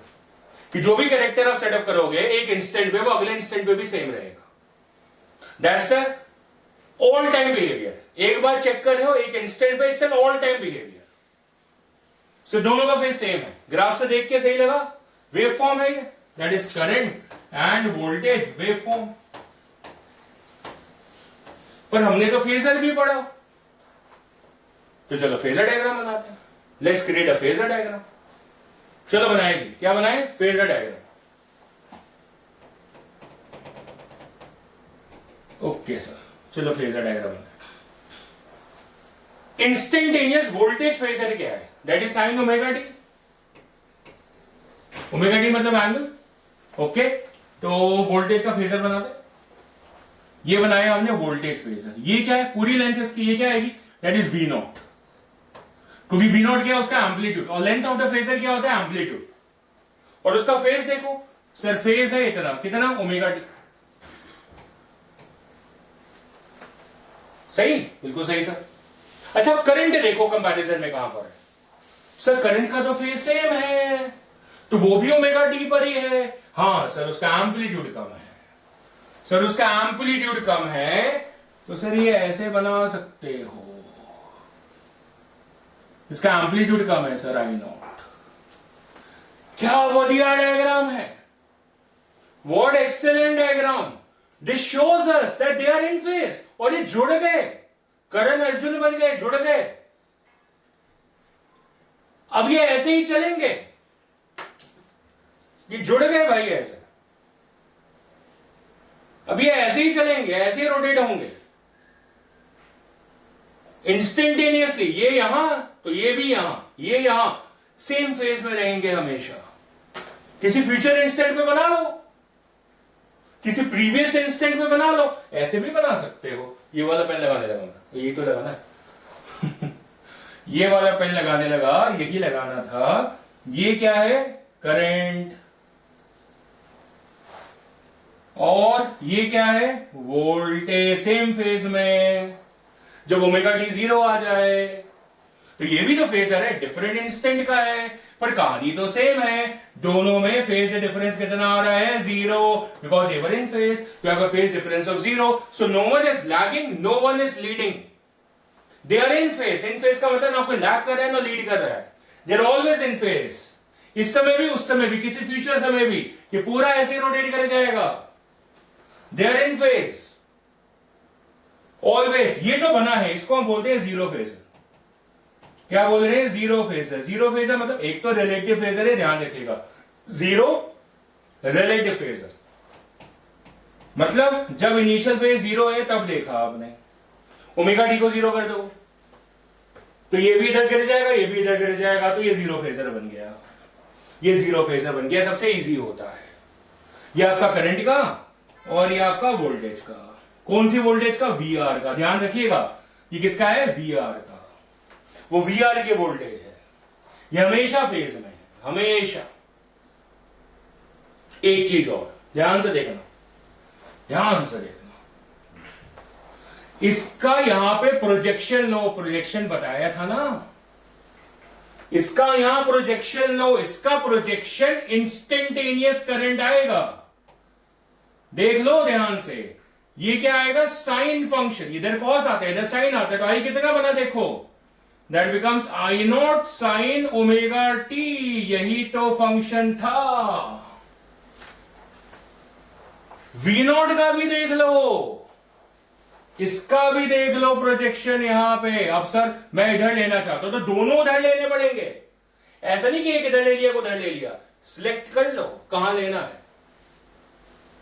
[SPEAKER 1] कि जो भी कैरेक्टर आप सेटअप करोगे एक इंस्टेंट पे, वो अगले इंस्टेंट पे भी सेम रहेगा। That's all time behaviour. एक बार चेक कर रहे हो एक इंस्टेंट पे, it's an all time behaviour. सो दोनों का फेज सेम है। ग्राफ से देख के सही लगा? वेव फॉर्म है ये, that is current end voltage wave form. पर हमने तो फेजर भी पढ़ा, तो चलो फेजर डायग्राम बनाते हैं। Let's create a phasor diagram. चलो बनाए जी, क्या बनाए? Phasor diagram. ओके सर, चलो फेजर डायग्राम बनाए। इंस्टेंटेनियस वोल्टेज फेजर क्या है? That is sine omega T. Omega T मतलब एंगल। ओके, तो वोल्टेज का फेजर बनाते। ये बनाया हमने वोल्टेज फेजर। ये क्या है? पूरी लेंथ इसकी ये क्या आएगी? दैट इज वी नॉट, क्योंकि वी नॉट क्या है? उसका एम्पलीट्यूड। और लेंथ ऑफ द फेजर क्या होता है? एम्पलीट्यूड। और उसका फेज देखो सर, फेज है इतना, कितना? Omega T. सही, बिल्कुल सही सर। अच्छा, करंट देखो कंपैरिजन में कहां पर है सर? करंट का तो फेज सेम है, तो वो भी ओमेगा टी पर ही है। हाँ सर, उसका एम्पलीट्यूड कम है। सर उसका एम्पलीट्यूड कम है, तो सर ये ऐसे बना सकते हो, इसका एम्पलीट्यूड कम है सर, आई नॉट। क्या बढ़िया डायग्राम है, what excellent diagram. This shows us that they are in phase. और ये जुड़ गए, करण अर्जुन बन गए, जुड़ गए। अब ये ऐसे ही चलेंगे, ये जुड़ गए भाई ऐसे। अब ये ऐसे ही चलेंगे, ऐसे ही रोटेट होंगे इंस्टेंटेनियसली। ये यहां तो ये भी यहां, ये यहां, सेम फेज में रहेंगे हमेशा। किसी फ्यूचर इंस्टेंट पे बना लो, किसी प्रीवियस इंस्टेंट पे बना लो, ऐसे भी बना सकते हो। ये वाला पेन लगाने लगा मैं, ये तो लगाना है ये वाला पेन लगाने लगा, यही लगाना था। ये क्या है? करंट। और ये क्या है? वोल्टेज। सेम फेज में। जब ओमेगा टी 0 आ जाए तो ये भी तो फेजर है, डिफरेंट इंस्टेंट का है, पर कहानी तो सेम है। दोनों में फेज डिफरेंस कितना आ रहा है? 0, because they were in phase. You have a phase difference of 0, so no one is lagging, no one is leading. They are in phase. In phase का मतलब ना कोई लैग कर रहा है ना लीड कर रहा है, they are always in phase. इस समय भी, उस समय भी, किसी फ्यूचर समय भी, ये पूरा ऐसे ही रोटेट कर जाएगा। They are in phase always. ये जो बना है इसको हम बोलते हैं जीरो फेज। क्या बोल रहे हैं? Zero phasor. जीरो फेजर मतलब एक तो रिलेटिव फेजर है, ध्यान रखिएगा। जीरो रिलेटिव फेजर मतलब जब इनिशियल फेज 0 है तब देखा आपने। ओमेगा टी को 0 कर दो तो ये भी इधर गिर जाएगा, ये भी इधर गिर जाएगा, तो ये जीरो फेजर बन गया। ये जीरो फेजर बन गया, सबसे इजी होता है। ये आपका करंट का और ये आपका वोल्टेज का। कौन सी वोल्टेज का? वीआर का। ध्यान रखिएगा, ये किसका है? वीआर का। वो वीआर के वोल्टेज है, ये हमेशा फेज में है, हमेशा। एक चीज और ध्यान से देखना, ध्यान से देखना, इसका यहां पे प्रोजेक्शन लो, प्रोजेक्शन बताया था ना, इसका यहां प्रोजेक्शन लो, इसका प्रोजेक्शन इंस्टेंटेनियस करंट आएगा। देख लो ध्यान से, ये क्या आएगा, साइन फंक्शन, इधर कॉस आता है इधर साइन आता है, तो आई कितना बना देखो, that becomes I naught sine omega T, यही तो फंक्शन था। वी नॉट का भी देख लो, इसका भी देख लो प्रोजेक्शन यहां पे। अब सर मैं इधर लेना चाहता हूं तो दोनों उधर लेने पड़ेंगे, ऐसा नहीं कि एक इधर ले लिया उधर ले लिया, सिलेक्ट कर लो कहां लेना है।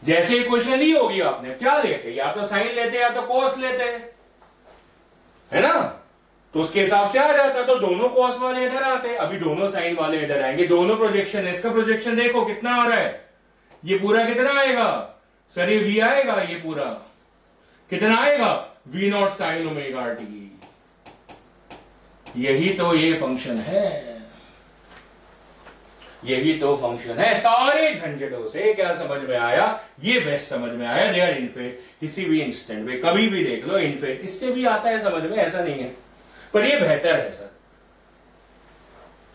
[SPEAKER 1] जैसे इक्वेशन ली होगी आपने, क्या लेते, या तो साइन लेते या तो कॉस लेते, है ना, तो उसके हिसाब से आ जाता, तो दोनों कॉस वाले इधर आते, अभी दोनों साइन वाले इधर आएंगे, दोनों प्रोजेक्शन है। इसका प्रोजेक्शन देखो कितना आ रहा है, ये पूरा कितना आएगा सर, ये वी आएगा, ये पूरा कितना आएगा, V naught sine omega T. यही तो ये फंक्शन है, यही तो फंक्शन है। सारे झंझटों से क्या समझ में आया, ये बेस्ट समझ में आया, दे आर इन फेज किसी भी इंस्टेंट में, कभी भी देख लो इन फेज, इससे भी आता है समझ में, ऐसा नहीं है, पर ये बेहतर है सर,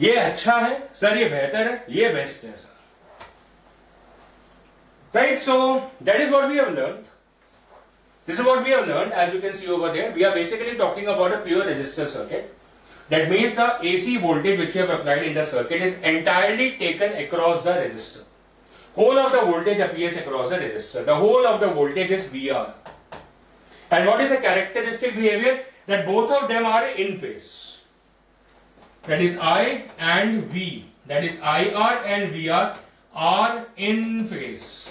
[SPEAKER 1] ये अच्छा है सर, ये बेहतर है, ये बेस्ट है sir. Right, so that is what we have learned. This is what we have learned. As you can see over there, we are basically talking about a pure resistor circuit. That means the AC voltage which you have applied in the circuit is entirely taken across the resistor. Whole of the voltage appears across the resistor. The whole of the voltage is VR. And what is the characteristic behavior? That both of them are in phase. That is I and V. That is IR and VR are in phase.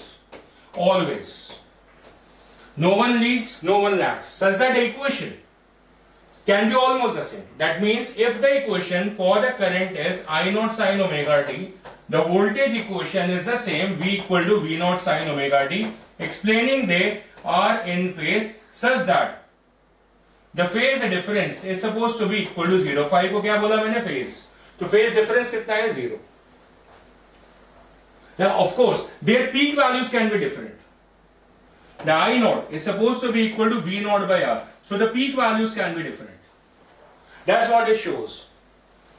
[SPEAKER 1] Always. No one leads, no one lags. Such that the equation can be almost the same. That means if the equation for the current is I naught sin omega t, the voltage equation is the same, V equal to V naught sin omega t, explaining they are in phase such that the phase difference is supposed to be equal to 0. 5 को क्या बोला मैंने, phase, तो phase difference कितना है, 0. Now, of course, their peak values can be different. The I naught is supposed to be equal to V naught by R. So the peak values can be different. That's what it shows.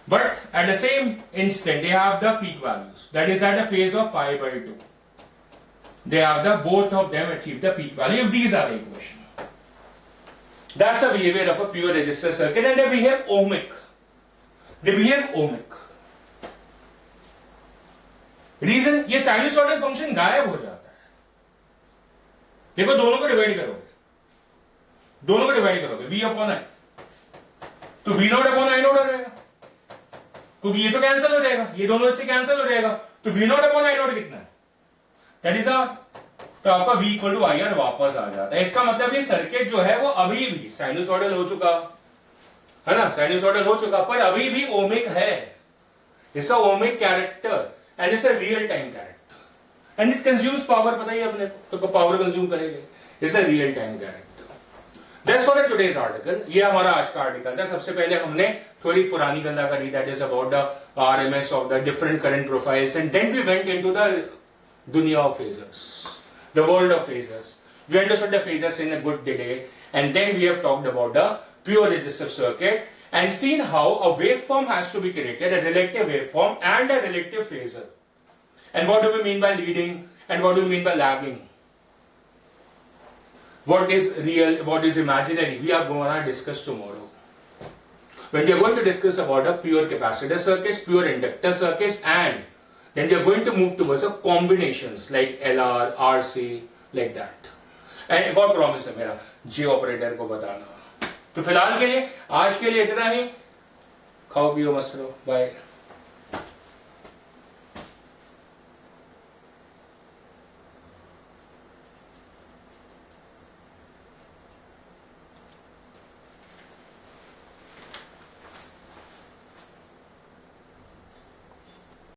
[SPEAKER 1] But at the same instant, they have the peak values. That is at a phase of pi by 2. They have the, both of them achieve the peak value if these are the equation. That's the behavior of a pure resistor circuit, and they behave ohmic. They behave ohmic. Reason, ये sinusoidal function गायब हो जाता है। देखो दोनों को divide करोगे v upon I, तो v naught upon I not हो जाएगा, क्योंकि ये तो कैंसिल हो जाएगा, ये दोनों इससे कैंसिल हो जाएगा, तो v naught upon I naught कितना है, दैट इज आर, तो आपका v equal to I R वापस आ जाता है। इसका मतलब ये सर्किट जो है वो अभी भी साइनसॉइडल हो चुका है ना, साइनसॉइडल हो चुका, पर अभी भी ओमिक है, it's a ohmic character and it's a real time character and it consumes power, पता ही अपने तो पावर कंज्यूम करेगा, it's a real time character. That's for today's article. ये हमारा आज का आर्टिकल था। सबसे पहले हमने थोड़ी पुरानी गल्ला करी, that is about the RMS of the different current profiles, and then we went into the dunya of phasors, the world of phasors. We understood the phasors in a good detail, and then we have talked about the pure resistive circuit and seen how a waveform has to be created, a relative waveform and a relative phasor. And what do we mean by leading and what do we mean by lagging? What is real, what is imaginary? We are going to discuss tomorrow. When we are going to discuss about the pure capacitor circuits, pure inductor circuits, and then we are going to move towards the combinations like LR, RC, like that. And एक और promise है मेरा, J operator को बताना। तो फिलहाल के लिए, आज के लिए इतना ही, खाओ पियो मस्त रहो, बाय।